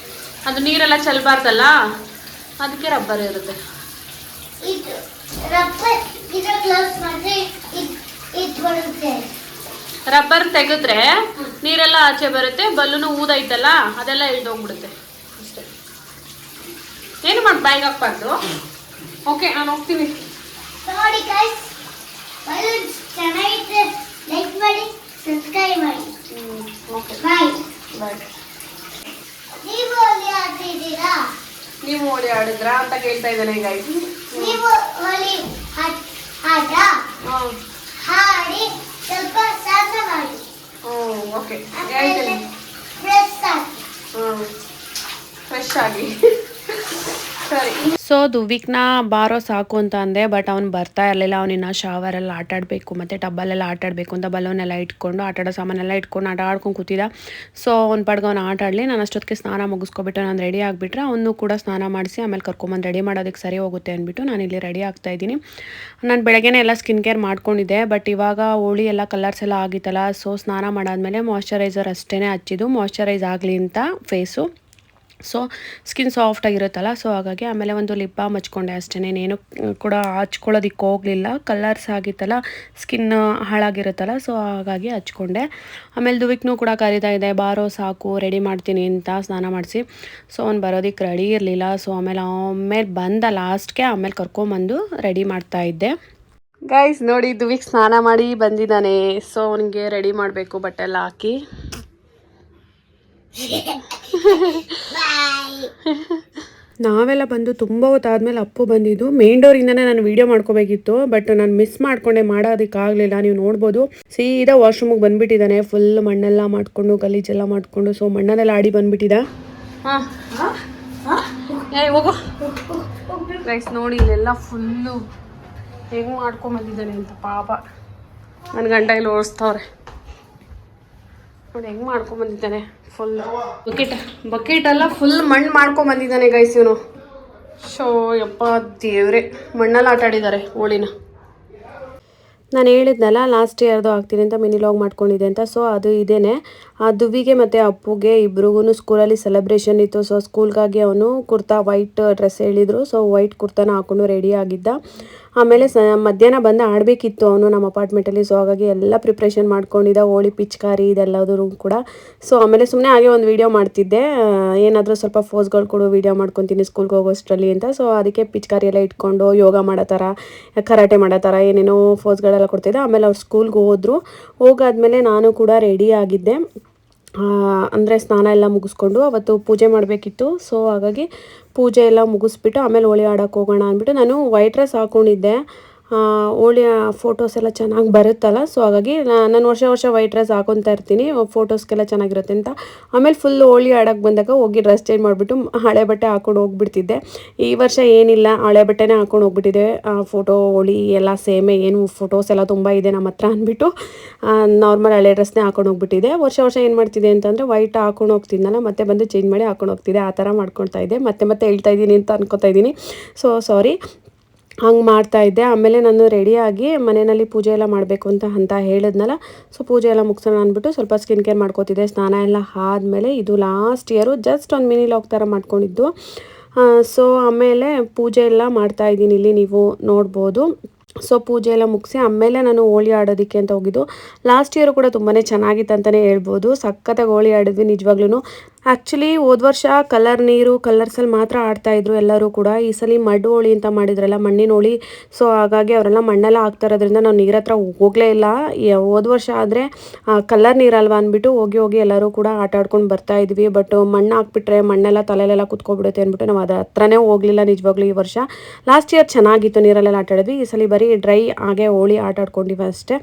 ಅದು ನೀರೆಲ್ಲ ಚೆಲ್ಲಬಾರ್ದಲ್ಲ, ಅದಕ್ಕೆ ರಬ್ಬರ್ ಇರುತ್ತೆ. ರಬ್ಬರ್ ತೆಗೆದ್ರೆ ನೀರೆಲ್ಲ ಆಚೆ ಬರುತ್ತೆ. ಬಲೂನು ಊದೈತಲ್ಲ ಅದೆಲ್ಲ ಇಳ್ದೋಗ್ಬಿಡುತ್ತೆ ಅಷ್ಟೇ. ಏನು ಮಾಡಿ ಬಾಯಿಗೆ ಹಾಕ್ಬಾರ್ದು. ಓಕೆ, ನಾನು ಹೋಗ್ತೀನಿ. ನೋಡಿ ಗೈಸ್, ಬಲೂನ್ಸ್ ಚೆನ್ನಾಗಿದೆ. ಲೈಕ್ ಮಾಡಿ, ಸಬ್ಸ್ಕ್ರೈಬ್ ಮಾಡಿ. ಓಕೆ, ಬಾಯ್ ಬಾಯ್. ನೀವು ಹೋಳಿ ಆಡ್ತಿದ್ದೀರಾ? ನೀವು ಹೋಳಿ ಆಡಿದ್ರಾ ಅಂತ ಕೇಳ್ತಾ ಇದ್ದಾನೆ ಗೈಸ್. ನೀವು ಹೋಳಿ ಆಟ ಹಾಡಿ ಸ್ವಲ್ಪ ಸಾಧನೆ ಮಾಡಿ. ಓಕೆ, ಆಮೇಲೆ ಫ್ರೆಶ್ ಆಗಿ ಸರಿ. ಸೊ ದುವಿಕ್ನ ಬಾರೋ ಸಾಕು ಅಂತ ಅಂದೆ, ಬಟ್ ಅವ್ನು ಬರ್ತಾ ಇರಲಿಲ್ಲ. ಅವನಿನ್ನ ಶಾವರಲ್ಲಿ ಆಟ ಆಡಬೇಕು ಮತ್ತು ಟಬ್ಬಲ್ಲೆಲ್ಲ ಆಟ ಆಡಬೇಕು ಅಂತ ಬಲೂನೆಲ್ಲ ಇಟ್ಕೊಂಡು ಆಟಾಡೋ ಸಾಮಾನೆಲ್ಲ ಇಟ್ಕೊಂಡು ಆಟ ಆಡ್ಕೊಂಡು ಕೂತಿದ್ದ. ಸೊ ಅವ್ನ ಪಾಡ್ಗೆ ಅವ್ನು ಆಟ ಆಡಲಿ. ನಾನು ಅಷ್ಟೊತ್ತಿಗೆ ಸ್ನಾನ ಮುಗಿಸ್ಕೊಬಿಟ್ಟು ನಾನು ರೆಡಿ ಆಗಿಬಿಟ್ರೆ ಅವನು ಕೂಡ ಸ್ನಾನ ಮಾಡಿಸಿ ಆಮೇಲೆ ಕರ್ಕೊಂಬಂದು ರೆಡಿ ಮಾಡೋದಕ್ಕೆ ಸರಿ ಹೋಗುತ್ತೆ ಅಂದ್ಬಿಟ್ಟು ನಾನು ಇಲ್ಲಿ ರೆಡಿ ಆಗ್ತಾಯಿದ್ದೀನಿ. ನಾನು ಬೆಳಗ್ಗೆನೇ ಎಲ್ಲ ಸ್ಕಿನ್ ಕೇರ್ ಮಾಡ್ಕೊಂಡಿದ್ದೆ, ಬಟ್ ಇವಾಗ ಹೋಳಿ ಎಲ್ಲ ಕಲರ್ಸ್ ಎಲ್ಲ ಆಗಿತ್ತಲ್ಲ. ಸೊ ಸ್ನಾನ ಮಾಡಾದ್ಮೇಲೆ ಮಾಯ್ಶ್ಚರೈಸರ್ ಅಷ್ಟೇ ಹಚ್ಚಿದ್ದು, ಮಾಯ್ಶ್ಚರೈಸ್ ಆಗಲಿ ಅಂತ ಫೇಸು. ಸೊ ಸ್ಕಿನ್ ಸಾಫ್ಟಾಗಿರುತ್ತಲ್ಲ, ಸೊ ಹಾಗಾಗಿ ಆಮೇಲೆ ಒಂದು ಲಿಪ್ ಬಾಮ್ ಹಚ್ಕೊಂಡೆ ಅಷ್ಟೇ. ಏನು ಕೂಡ ಹಚ್ಕೊಳ್ಳೋದಕ್ಕೆ ಹೋಗಲಿಲ್ಲ. ಕಲರ್ಸ್ ಆಗಿತ್ತಲ್ಲ, ಸ್ಕಿನ್ ಹಾಳಾಗಿರುತ್ತಲ್ಲ, ಸೊ ಹಾಗಾಗಿ ಹಚ್ಕೊಂಡೆ. ಆಮೇಲೆ ದುವಿಕ್ನೂ ಕೂಡ ಕರೀತಾ ಇದೆ, ಬಾರೋ ಸಾಕು ರೆಡಿ ಮಾಡ್ತೀನಿ ಅಂತ ಸ್ನಾನ ಮಾಡಿಸಿ. ಸೊ ಅವ್ನು ಬರೋದಕ್ಕೆ ರೆಡಿ ಇರಲಿಲ್ಲ. ಸೊ ಆಮೇಲೆ ಬಂದ ಲಾಸ್ಟ್ಗೆ ಆಮೇಲೆ ಕರ್ಕೊಂಬಂದು ರೆಡಿ ಮಾಡ್ತಾಯಿದ್ದೆ. ಗೈಸ್ ನೋಡಿ, ದುವಿಕ್ ಸ್ನಾನ ಮಾಡಿ ಬಂದಿದ್ದಾನೆ. ಸೊ ಅವನಿಗೆ ರೆಡಿ ಮಾಡಬೇಕು ಬಟ್ಟೆ ಎಲ್ಲ ಹಾಕಿ. ನಾವೆಲ್ಲ ಬಂದು ತುಂಬ ಹೊತ್ತಾದ್ಮೇಲೆ ಅಪ್ಪು ಬಂದಿದ್ದು. ಮೇನ್ ಡೋರಿಂದನೇ ನಾನು ವೀಡಿಯೋ ಮಾಡ್ಕೋಬೇಕಿತ್ತು, ಬಟ್ ನಾನು ಮಿಸ್ ಮಾಡ್ಕೊಂಡೆ, ಮಾಡೋದಕ್ಕಾಗಲಿಲ್ಲ. ನೀವು ನೋಡ್ಬೋದು, ಸೀದಾ ವಾಶ್ರೂಮಿಗೆ ಬಂದುಬಿಟ್ಟಿದ್ದಾನೆ. ಫುಲ್ ಮಣ್ಣೆಲ್ಲ ಮಾಡಿಕೊಂಡು ಗಲೀಜೆಲ್ಲ ಮಾಡಿಕೊಂಡು. ಸೊ ಮಣ್ಣಲ್ಲೆಲ್ಲ ಆಡಿ ಬಂದುಬಿಟ್ಟಿದ್ದ. ಹೋಗೋ ಗೈಸ್ ನೋಡಿ, ಇಲ್ಲೆಲ್ಲ ಫುಲ್ಲು ಹೆಂಗೆ ಮಾಡ್ಕೊಂಬಂದಿದ್ದಾನೆ ಅಂತ ಪಾಪ. ನನ್ನ ಗಂಡ ಇಲ್ಲಿ ಓಡಿಸ್ತವ್ರೆ ನೋಡಿ, ಹೆಂಗೆ ಮಾಡ್ಕೊಂಬಂದಿದ್ದಾನೆ. ಫುಲ್ ಬಕೆಟೆಲ್ಲ ಫುಲ್ ಮಣ್ಣು ಮಾಡ್ಕೊಂಬಂದಿದ್ದಾನೆ ಗೈಸ್ ಇವನು. ಶೋ ಯಪ್ಪ ದೇವ್ರೆ, ಮಣ್ಣಲ್ಲಿ ಆಟ ಆಡಿದ್ದಾರೆ ಹೋಳಿನ. ನಾನು ಹೇಳಿದ್ನಲ್ಲ ಲಾಸ್ಟ್ ಇಯರ್ದು ಆಗ್ತೀನಿ ಅಂತ ಮಿನಿಲಾಗ್ ಮಾಡ್ಕೊಂಡಿದ್ದೆ ಅಂತ. ಸೊ ಅದು ಇದೇನೆ. ಆ ದುವಿಗೆ ಮತ್ತು ಅಪ್ಪುಗೆ ಇಬ್ರಿಗೂ ಸ್ಕೂಲಲ್ಲಿ ಸೆಲೆಬ್ರೇಷನ್ ಇತ್ತು. ಸೊ ಸ್ಕೂಲ್ಗಾಗಿ ಅವನು ಕುರ್ತಾ ವೈಟ್ ಡ್ರೆಸ್ ಹೇಳಿದರು. ಸೊ ವೈಟ್ ಕುರ್ತಾನ ಹಾಕ್ಕೊಂಡು ರೆಡಿ ಆಗಿದ್ದ. ಆಮೇಲೆ ಮಧ್ಯಾಹ್ನ ಬಂದು ಆಡಬೇಕಿತ್ತು ಅವನು ನಮ್ಮ ಅಪಾರ್ಟ್ಮೆಂಟಲ್ಲಿ. ಸೊ ಹಾಗಾಗಿ ಎಲ್ಲ ಪ್ರಿಪ್ರೇಷನ್ ಮಾಡ್ಕೊಂಡಿದ್ದ, ಹೋಳಿ ಪಿಚ್ಕಾರಿ ಇದೆಲ್ಲದರೂ ಕೂಡ. ಸೊ ಆಮೇಲೆ ಸುಮ್ಮನೆ ಹಾಗೆ ಒಂದು ವೀಡಿಯೋ ಮಾಡ್ತಿದ್ದೆ, ಏನಾದರೂ ಸ್ವಲ್ಪ ಫೋಸ್ಗಳು ಕೊಡು ವೀಡಿಯೋ ಮಾಡ್ಕೊತೀನಿ ಸ್ಕೂಲ್ಗೆ ಹೋಗೋಷ್ಟರಲ್ಲಿ ಅಂತ. ಸೊ ಅದಕ್ಕೆ ಪಿಚ್ಕಾರಿ ಎಲ್ಲ ಇಟ್ಕೊಂಡು ಯೋಗ ಮಾಡೋ ಥರ, ಕರಾಟೆ ಮಾಡೋ ಥರ ಏನೇನೋ ಫೋಸ್ಗಳೆಲ್ಲ ಕೊಡ್ತಿದ್ದೆ. ಆಮೇಲೆ ಅವ್ರು ಸ್ಕೂಲ್ಗೆ ಹೋದರು. ಹೋಗಾದ್ಮೇಲೆ ನಾನು ಕೂಡ ರೆಡಿ ಆಗಿದ್ದೆ. ಅಂದರೆ ಸ್ನಾನ ಎಲ್ಲ ಮುಗಿಸ್ಕೊಂಡು ಅವತ್ತು ಪೂಜೆ ಮಾಡಬೇಕಿತ್ತು. ಸೊ ಹಾಗಾಗಿ ಪೂಜೆ ಎಲ್ಲ ಮುಗಿಸ್ಬಿಟ್ಟು ಆಮೇಲೆ ಹೋಳಿ ಆಡೋಕ್ಕೆ ಹೋಗೋಣ ಅಂದ್ಬಿಟ್ಟು ನಾನು ವೈಟ್ ಡ್ರೆಸ್ ಹಾಕ್ಕೊಂಡಿದ್ದೆ. ಹೋಳಿ ಫೋಟೋಸ್ ಎಲ್ಲ ಚೆನ್ನಾಗಿ ಬರುತ್ತಲ್ಲ, ಸೊ ಹಾಗಾಗಿ ನಾನು ವರ್ಷ ವೈಟ್ ಡ್ರೆಸ್ ಹಾಕೊತಾ ಇರ್ತೀನಿ, ಫೋಟೋಸ್ಗೆಲ್ಲ ಚೆನ್ನಾಗಿರುತ್ತೆ ಅಂತ. ಆಮೇಲೆ ಫುಲ್ ಹೋಳಿ ಆಡೋಕ್ಕೆ ಬಂದಾಗ ಹೋಗಿ ಡ್ರೆಸ್ ಚೇಂಜ್ ಮಾಡಿಬಿಟ್ಟು ಹಳೆ ಬಟ್ಟೆ ಹಾಕೊಂಡು ಹೋಗ್ಬಿಡ್ತಿದ್ದೆ. ಈ ವರ್ಷ ಏನಿಲ್ಲ, ಹಳೆ ಬಟ್ಟೆನೇ ಹಾಕೊಂಡು ಹೋಗ್ಬಿಟ್ಟಿದ್ದೆ. ಫೋಟೋ ಹೋಳಿ ಎಲ್ಲ ಸೇಮೇ, ಏನು ಫೋಟೋಸ್ ಎಲ್ಲ ತುಂಬ ಇದೆ ನಮ್ಮ ಹತ್ರ ಅಂದ್ಬಿಟ್ಟು ನಾರ್ಮಲ್ ಹಳೆ ಡ್ರೆಸ್ನೇ ಹಾಕೊಂಡು ಹೋಗ್ಬಿಟ್ಟಿದ್ದೆ. ವರ್ಷ ಏನು ಮಾಡ್ತಿದ್ದೆ ಅಂತಂದರೆ ವೈಟ್ ಹಾಕೊಂಡು ಹೋಗ್ತಿದ್ನಲ್ಲ, ಮತ್ತೆ ಬಂದು ಚೇಂಜ್ ಮಾಡಿ ಹಾಕೊಂಡು ಹೋಗ್ತಿದ್ದೆ. ಆ ಥರ ಮಾಡ್ಕೊಳ್ತಾ ಇದ್ದೆ. ಮತ್ತೆ ಹೇಳ್ತಾ ಇದ್ದೀನಿ ಅಂತ ಅನ್ಕೋತಾ ಇದ್ದೀನಿ. ಸೊ ಸಾರಿ, ಹಂಗೆ ಮಾಡ್ತಾಯಿದ್ದೆ. ಆಮೇಲೆ ನಾನು ರೆಡಿಯಾಗಿ ಮನೆಯಲ್ಲಿ ಪೂಜೆ ಎಲ್ಲ ಮಾಡಬೇಕು ಅಂತ ಹೇಳಿದ್ನಲ್ಲ, ಸೊ ಪೂಜೆ ಎಲ್ಲ ಮುಗಿಸೋಣ ಅಂದ್ಬಿಟ್ಟು ಸ್ವಲ್ಪ ಸ್ಕಿನ್ ಕೇರ್ ಮಾಡ್ಕೋತಿದ್ದೆ. ಸ್ನಾನ ಎಲ್ಲ ಆದಮೇಲೆ ಇದು ಲಾಸ್ಟ್ ಇಯರು ಜಸ್ಟ್ ಒಂದು ಮಿನಿ ಲಾಗ್ ಥರ ಮಾಡ್ಕೊಂಡಿದ್ದು. ಸೊ ಆಮೇಲೆ ಪೂಜೆ ಎಲ್ಲ ಮಾಡ್ತಾಯಿದ್ದೀನಿ, ಇಲ್ಲಿ ನೀವು ನೋಡ್ಬೋದು. ಸೊ ಪೂಜೆ ಎಲ್ಲ ಮುಗಿಸಿ ಆಮೇಲೆ ನಾನು ಹೋಳಿ ಆಡೋದಕ್ಕೆ ಅಂತ ಹೋಗಿದ್ದು. ಲಾಸ್ಟ್ ಇಯರು ಕೂಡ ತುಂಬಾ ಚೆನ್ನಾಗಿತ್ತು ಅಂತಲೇ ಹೇಳ್ಬೋದು. ಸಖತ್ತಾಗಿ ಹೋಳಿ ಆಡಿದ್ವಿ ನಿಜವಾಗ್ಲೂ. ಆ್ಯಕ್ಚುಲಿ ಹೋದ ವರ್ಷ ಕಲರ್ಸಲ್ಲಿ ಮಾತ್ರ ಆಡ್ತಾಯಿದ್ರು ಎಲ್ಲರೂ ಕೂಡ. ಈ ಸಲ ಮಡ್ ಹೋಳಿ ಅಂತ ಮಾಡಿದ್ರಲ್ಲ, ಮಣ್ಣಿನ ಹೋಳಿ. ಸೊ ಹಾಗಾಗಿ ಅವರೆಲ್ಲ ಮಣ್ಣೆಲ್ಲ ಹಾಕ್ತಾ ಇರೋದ್ರಿಂದ ನಾವು ನೀರ ಹತ್ರ ಹೋಗಲೇ ಇಲ್ಲ. ಹೋದ ವರ್ಷ ಆದರೆ ಕಲರ್ ನೀರಲ್ವ ಅಂದ್ಬಿಟ್ಟು ಹೋಗಿ ಎಲ್ಲರೂ ಕೂಡ ಆಟ ಆಡ್ಕೊಂಡು ಬರ್ತಾಯಿದ್ವಿ. ಬಟ್ ಮಣ್ಣು ಹಾಕ್ಬಿಟ್ರೆ ಮಣ್ಣೆಲ್ಲ ತಲೆಲೆಲ್ಲ ಕುತ್ಕೊಬಿಡುತ್ತೆ ಅಂದ್ಬಿಟ್ಟು ನಾವು ಅದ್ರ ಹತ್ರನೇ ಹೋಗಲಿಲ್ಲ ನಿಜವಾಗ್ಲೂ ಈ ವರ್ಷ. ಲಾಸ್ಟ್ ಇಯರ್ ಚೆನ್ನಾಗಿತ್ತು, ನೀರಲ್ಲೆಲ್ಲ ಆಟ ಆಡಿದ್ವಿ. ಈ ಸಲ ಬರೀ ಡ್ರೈ ಹಾಗೆ ಹೋಳಿ ಆಟ ಆಡ್ಕೊಂಡಿವಿ ಅಷ್ಟೇ.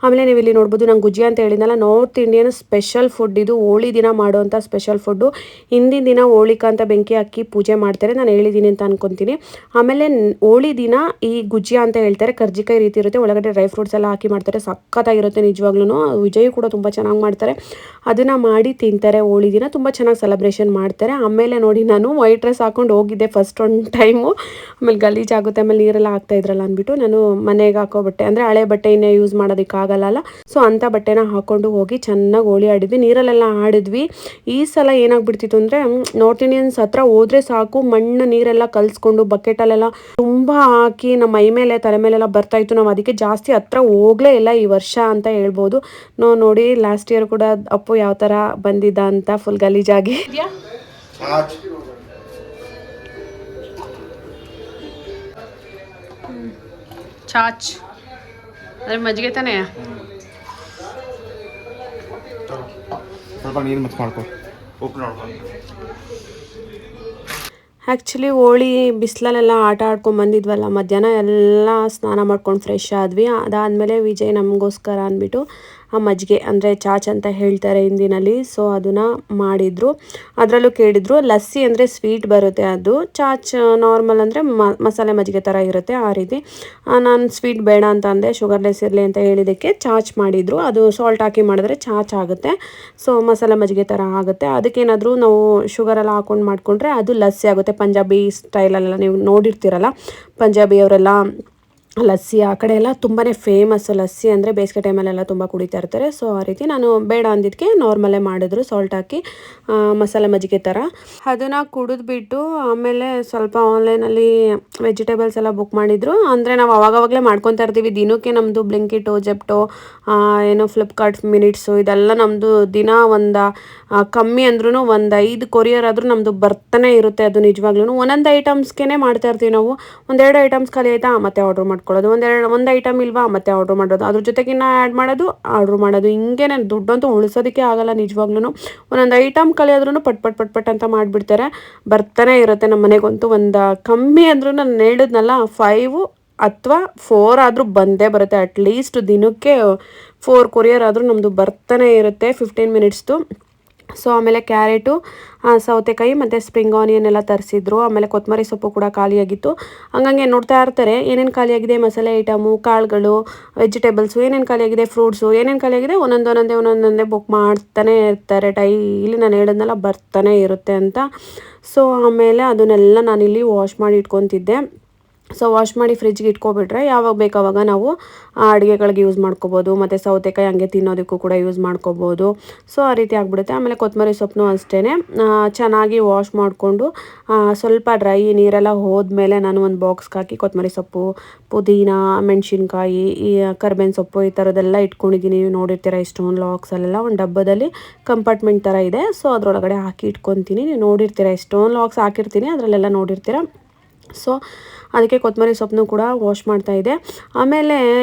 ಆಮೇಲೆ ನೀವು ಇಲ್ಲಿ ನೋಡ್ಬೋದು, ನಂಗೆ ಗುಜ್ಜಿ ಅಂತ ಹೇಳಿದ್ನಲ್ಲ, ನಾರ್ತ್ ಇಂಡಿಯನ್ ಸ್ಪೆಷಲ್ ಫುಡ್ ಇದು. ಹೋಳಿ ದಿನ ಮಾಡುವಂಥ ಸ್ಪೆಷಲ್ ಫುಡ್ಡು. ಹಿಂದಿನ ದಿನ ಹೋಳಿಕ ಅಂತ ಬೆಂಕಿ ಹಾಕಿ ಪೂಜೆ ಮಾಡ್ತಾರೆ, ನಾನು ಹೇಳಿದ್ದೀನಿ ಅಂತ ಅನ್ಕೊತೀನಿ. ಆಮೇಲೆ ಹೋಳಿ ದಿನ ಈ ಗುಜ್ಜಿಯ ಅಂತ ಹೇಳ್ತಾರೆ, ಕರ್ಜಿಕಾಯಿ ರೀತಿ ಇರುತ್ತೆ, ಒಳಗಡೆ ಡ್ರೈ ಫ್ರೂಟ್ಸ್ ಎಲ್ಲ ಹಾಕಿ ಮಾಡ್ತಾರೆ, ಸಖತ್ತಾಗಿರುತ್ತೆ ನಿಜವಾಗ್ಲೂ. ವಿಜಯ್ ಕೂಡ ತುಂಬ ಚೆನ್ನಾಗಿ ಮಾಡ್ತಾರೆ, ಅದನ್ನು ಮಾಡಿ ತಿಂತಾರೆ. ಹೋಳಿ ದಿನ ತುಂಬ ಚೆನ್ನಾಗಿ ಸೆಲೆಬ್ರೇಷನ್ ಮಾಡ್ತಾರೆ. ಆಮೇಲೆ ನೋಡಿ, ನಾನು ವೈಟ್ ಡ್ರೆಸ್ ಹಾಕೊಂಡು ಹೋಗಿದ್ದೆ ಫಸ್ಟ್ ಒಂದು ಟೈಮು. ಆಮೇಲೆ ಗಲೀಜಾಗುತ್ತೆ, ಆಮೇಲೆ ನೀರೆಲ್ಲ ಹಾಕ್ತಾ ಇದ್ರಲ್ಲ ಅಂದ್ಬಿಟ್ಟು ನಾನು ಮನೆಗೆ ಹಾಕೋ ಬಟ್ಟೆ, ಅಂದರೆ ಹಳೆ ಬಟ್ಟೆಯನ್ನೇ ಯೂಸ್ ಮಾಡೋದಕ್ಕಾಗಲ್ಲ, ಸೊ ಅಂಥ ಬಟ್ಟೆನ ಹಾಕ್ಕೊಂಡು ಹೋಗಿ ಚೆನ್ನಾಗಿ ಹೋಳಿ ಆಡಿದ್ವಿ. ನೀರಲ್ಲೆಲ್ಲ ಆಡಿದ್ವಿ. ಈ ಸಲ ಏನಾಗ್ಬಿಡ್ತಿತ್ತು ಅಂದರೆ, ನಾರ್ತ್ ಇಂಡಿಯನ್ಸ್ ಹತ್ರ ಹೋದರೆ ಸಾಕು, ಮಣ್ಣು ನೀರೆಲ್ಲ ಕಲಿಸ್ಕೊಂಡು ಬಕೆಟಲ್ಲೆಲ್ಲ ತುಂಬ ಹಾಕಿ ನಮ್ಮ ಮೈ ಮೇಲೆ ತಲೆ ಮೇಲೆಲ್ಲ ಬರ್ತಾಯಿತ್ತು. ನಾವು ಅದಕ್ಕೆ ಜಾಸ್ತಿ ಹತ್ರ ಹೋಗಲೇ ಇಲ್ಲ ಈ ವರ್ಷ ಅಂತ ಹೇಳ್ಬೋದು. ನೋಡಿ ಲಾಸ್ಟ್ ಇಯರ್ ಕೂಡ ಅಪ್ಪು ಯಾವ ಥರ ಬಂದಿದ್ದ ಅಂತ, ಫುಲ್ ಗಲೀಜಾಗಿ. ಚಾಚ್ ಅದೇ ಮಜ್ಜಿಗೆ ತಾನೇ. ಸ್ವಲ್ಪ ನೀರು ಮಿಕ್ಸ್ ಮಾಡ್ಕೊ, ಉಪ್ಪು ನೋಡ್ಕೊಂಡು. ಆ್ಯಕ್ಚುಲಿ ಹೋಳಿ ಬಿಸಿಲಲ್ಲೆಲ್ಲ ಆಟ ಆಡ್ಕೊಂಡು ಬಂದಿದ್ವಲ್ಲ, ಮಧ್ಯಾಹ್ನ ಎಲ್ಲ ಸ್ನಾನ ಮಾಡ್ಕೊಂಡು ಫ್ರೆಶ್ ಆದ್ವಿ. ಅದಾದಮೇಲೆ ವಿಜಯ್ ನಮಗೋಸ್ಕರ ಅಂದ್ಬಿಟ್ಟು ಆ ಮಜ್ಜಿಗೆ, ಅಂದರೆ ಚಾಚ್ ಅಂತ ಹೇಳ್ತಾರೆ ಹಿಂದಿನಲ್ಲಿ, ಸೊ ಅದನ್ನು ಮಾಡಿದರು. ಅದರಲ್ಲೂ ಕೇಳಿದರು, ಲಸ್ಸಿ ಅಂದರೆ ಸ್ವೀಟ್ ಬರುತ್ತೆ, ಅದು ಚಾಚ್ ನಾರ್ಮಲ್ ಅಂದರೆ ಮಸಾಲೆ ಮಜ್ಜಿಗೆ ಥರ ಇರುತ್ತೆ ಆ ರೀತಿ. ನಾನು ಸ್ವೀಟ್ ಬೇಡ ಅಂತ ಅಂದೆ, ಶುಗರ್ಲೆಸ್ ಇರಲಿ ಅಂತ ಹೇಳಿದ್ದಕ್ಕೆ ಚಾಚ್ ಮಾಡಿದರು. ಅದು ಸಾಲ್ಟ್ ಹಾಕಿ ಮಾಡಿದ್ರೆ ಚಾಚ್ ಆಗುತ್ತೆ, ಸೊ ಮಸಾಲೆ ಮಜ್ಜಿಗೆ ಥರ ಆಗುತ್ತೆ. ಅದಕ್ಕೇನಾದರೂ ನಾವು ಶುಗರೆಲ್ಲ ಹಾಕ್ಕೊಂಡು ಮಾಡಿಕೊಂಡ್ರೆ ಅದು ಲಸ್ಸಿ ಆಗುತ್ತೆ. ಪಂಜಾಬಿ ಸ್ಟೈಲಲ್ಲೆಲ್ಲ ನೀವು ನೋಡಿರ್ತೀರಲ್ಲ, ಪಂಜಾಬಿಯವರೆಲ್ಲ ಲಸ್ಸಿ ಆ ಕಡೆ ಎಲ್ಲ ತುಂಬಾ ಫೇಮಸ್. ಲಸ್ಸಿ ಅಂದರೆ ಬೇಸಿಗೆ ಟೈಮಲ್ಲೆಲ್ಲ ತುಂಬ ಕುಡಿತಾ ಇರ್ತಾರೆ. ಸೊ ಆ ರೀತಿ ನಾನು ಬೇಡ ಅಂದಿದ್ದಕ್ಕೆ ನಾರ್ಮಲೇ ಮಾಡಿದ್ರು, ಸಾಲ್ಟ್ ಹಾಕಿ ಮಸಾಲೆ ಮಜ್ಜಿಗೆ ಥರ. ಅದನ್ನು ಕುಡಿದ್ಬಿಟ್ಟು ಆಮೇಲೆ ಸ್ವಲ್ಪ ಆನ್ಲೈನಲ್ಲಿ ವೆಜಿಟೇಬಲ್ಸ್ ಎಲ್ಲ ಬುಕ್ ಮಾಡಿದರು. ಅಂದರೆ ನಾವು ಅವಾಗವಾಗಲೇ ಮಾಡ್ಕೊತಾ ಇರ್ತೀವಿ ದಿನಕ್ಕೆ. ನಮ್ಮದು ಬ್ಲಿಂಕಿಟು, ಜೆಪ್ಟೋ, ಏನೋ ಫ್ಲಿಪ್ಕಾರ್ಟ್ ಮಿನಿಟ್ಸು, ಇದೆಲ್ಲ ನಮ್ಮದು ದಿನ ಒಂದು ಕಮ್ಮಿ ಅಂದ್ರೂ ಒಂದು 5 ಕೊರಿಯರ್ ಆದರೂ ನಮ್ಮದು ಬರ್ತಾನೆ ಇರುತ್ತೆ. ಅದು ನಿಜವಾಗ್ಲೂ ಒಂದೊಂದು ಐಟಮ್ಸ್ಗೆ ಮಾಡ್ತಾ ಇರ್ತೀವಿ ನಾವು. ಒಂದೆರಡು ಐಟಮ್ಸ್ ಖಾಲಿ ಆಯಿತಾ ಮತ್ತೆ ಆರ್ಡ್ರ್ ಮಾಡ್ಕೊಳ್ಳೋದು, ಒಂದು ಐಟಮ್ ಇಲ್ವಾ ಮತ್ತೆ ಆರ್ಡ್ರ್ ಮಾಡೋದು, ಅದ್ರ ಜೊತೆಗಿನ್ನ ಆ್ಯಡ್ ಮಾಡೋದು, ಆರ್ಡ್ರ್ ಮಾಡೋದು. ಹಿಂಗೇನೆ ದುಡ್ಡಂತೂ ಉಳಿಸೋದಕ್ಕೆ ಆಗಲ್ಲ ನಿಜವಾಗ್ಲೂ. ಒಂದೊಂದು ಐಟಮ್ ಖಾಲಿ ಆದ್ರೂ ಪಟ್ ಅಂತ ಮಾಡಿಬಿಡ್ತಾರೆ, ಬರ್ತಾನೆ ಇರುತ್ತೆ. ನಮ್ಮ ಮನೆಗಂತೂ ಒಂದು ಕಮ್ಮಿ ಅಂದ್ರೂ ನಾನು ಹೇಳಿದ್ನಲ್ಲ 5 ಅಥವಾ 4 ಆದರೂ ಬಂದೇ ಬರುತ್ತೆ. ಅಟ್ಲೀಸ್ಟ್ ದಿನಕ್ಕೆ 4 ಕೊರಿಯರ್ ಆದರೂ ನಮ್ಮದು ಬರ್ತಾನೆ ಇರುತ್ತೆ 15 ಮಿನಿಟ್ಸ್ದು. ಸೊ ಆಮೇಲೆ ಕ್ಯಾರೆಟು, ಸೌತೆಕಾಯಿ ಮತ್ತು ಸ್ಪ್ರಿಂಗ್ ಆನಿಯನ್ ಎಲ್ಲ ತರಿಸಿದ್ರು. ಆಮೇಲೆ ಕೊತ್ತಂಬರಿ ಸೊಪ್ಪು ಕೂಡ ಖಾಲಿಯಾಗಿತ್ತು. ಹಂಗಂಗೆ ನೋಡ್ತಾ ಇರ್ತಾರೆ ಏನೇನು ಖಾಲಿಯಾಗಿದೆ, ಮಸಾಲೆ ಐಟಮು, ಕಾಳುಗಳು, ವೆಜಿಟೇಬಲ್ಸು ಏನೇನು ಖಾಲಿಯಾಗಿದೆ, ಫ್ರೂಟ್ಸು ಏನೇನು ಖಾಲಿಯಾಗಿದೆ, ಒಂದೊಂದೇ ಬುಕ್ ಮಾಡ್ತಾನೆ ಇರ್ತಾರೆ. ಡೈಲಿ ನಾನು ಹೇಳಿದ್ನೆಲ್ಲ ಬರ್ತಾನೆ ಇರುತ್ತೆ ಅಂತ. ಸೊ ಆಮೇಲೆ ಅದನ್ನೆಲ್ಲ ನಾನಿಲ್ಲಿ ವಾಶ್ ಮಾಡಿ ಇಟ್ಕೊತಿದ್ದೆ. ಸೊ ವಾಶ್ ಮಾಡಿ ಫ್ರಿಜ್ಗೆ ಇಟ್ಕೊಬಿಟ್ರೆ ಯಾವಾಗ ಬೇಕು ಆವಾಗ ನಾವು ಅಡುಗೆಗಳಿಗೆ ಯೂಸ್ ಮಾಡ್ಕೋಬೋದು. ಮತ್ತು ಸೌತೆಕಾಯಿ ಹಂಗೆ ತಿನ್ನೋದಕ್ಕೂ ಕೂಡ ಯೂಸ್ ಮಾಡ್ಕೋಬೋದು. ಸೊ ಆ ರೀತಿ ಆಗಿಬಿಡುತ್ತೆ. ಆಮೇಲೆ ಕೊತ್ತಂಬರಿ ಸೊಪ್ಪು ಅಷ್ಟೇ ಚೆನ್ನಾಗಿ ವಾಶ್ ಮಾಡಿಕೊಂಡು ಸ್ವಲ್ಪ ಡ್ರೈ ನೀರೆಲ್ಲ ಹೋದ್ಮೇಲೆ ನಾನು ಒಂದು ಬಾಕ್ಸ್ಗೆ ಹಾಕಿ ಕೊತ್ತಂಬರಿ ಸೊಪ್ಪು, ಪುದೀನ, ಮೆಣಸಿನ್ಕಾಯಿ, ಈ ಕರ್ಬೇವಿನ ಸೊಪ್ಪು ಈ ಥರದ್ದೆಲ್ಲ ಇಟ್ಕೊಂಡಿದ್ದೀನಿ. ನೀವು ನೋಡಿರ್ತೀರ ಇಷ್ಟೊಂದು ಲಾಕ್ಸಲ್ಲೆಲ್ಲ ಒಂದು ಡಬ್ಬದಲ್ಲಿ ಕಂಪಾರ್ಟ್ಮೆಂಟ್ ಥರ ಇದೆ. ಸೊ ಅದರೊಳಗಡೆ ಹಾಕಿ ಇಟ್ಕೊತೀನಿ. ನೀವು ನೋಡಿರ್ತೀರ ಎಷ್ಟೊಂದು ಲಾಕ್ಸ್ ಹಾಕಿರ್ತೀನಿ, ಅದರಲ್ಲೆಲ್ಲ ನೋಡಿರ್ತೀರ. ಸೊ ಅದಕ್ಕೆ ಕೊತ್ತಂಬರಿ ಸೊಪ್ಪನ್ನು ಕೂಡ ವಾಶ್ ಮಾಡ್ತಾಯಿದ್ದೆ. ಆಮೇಲೆ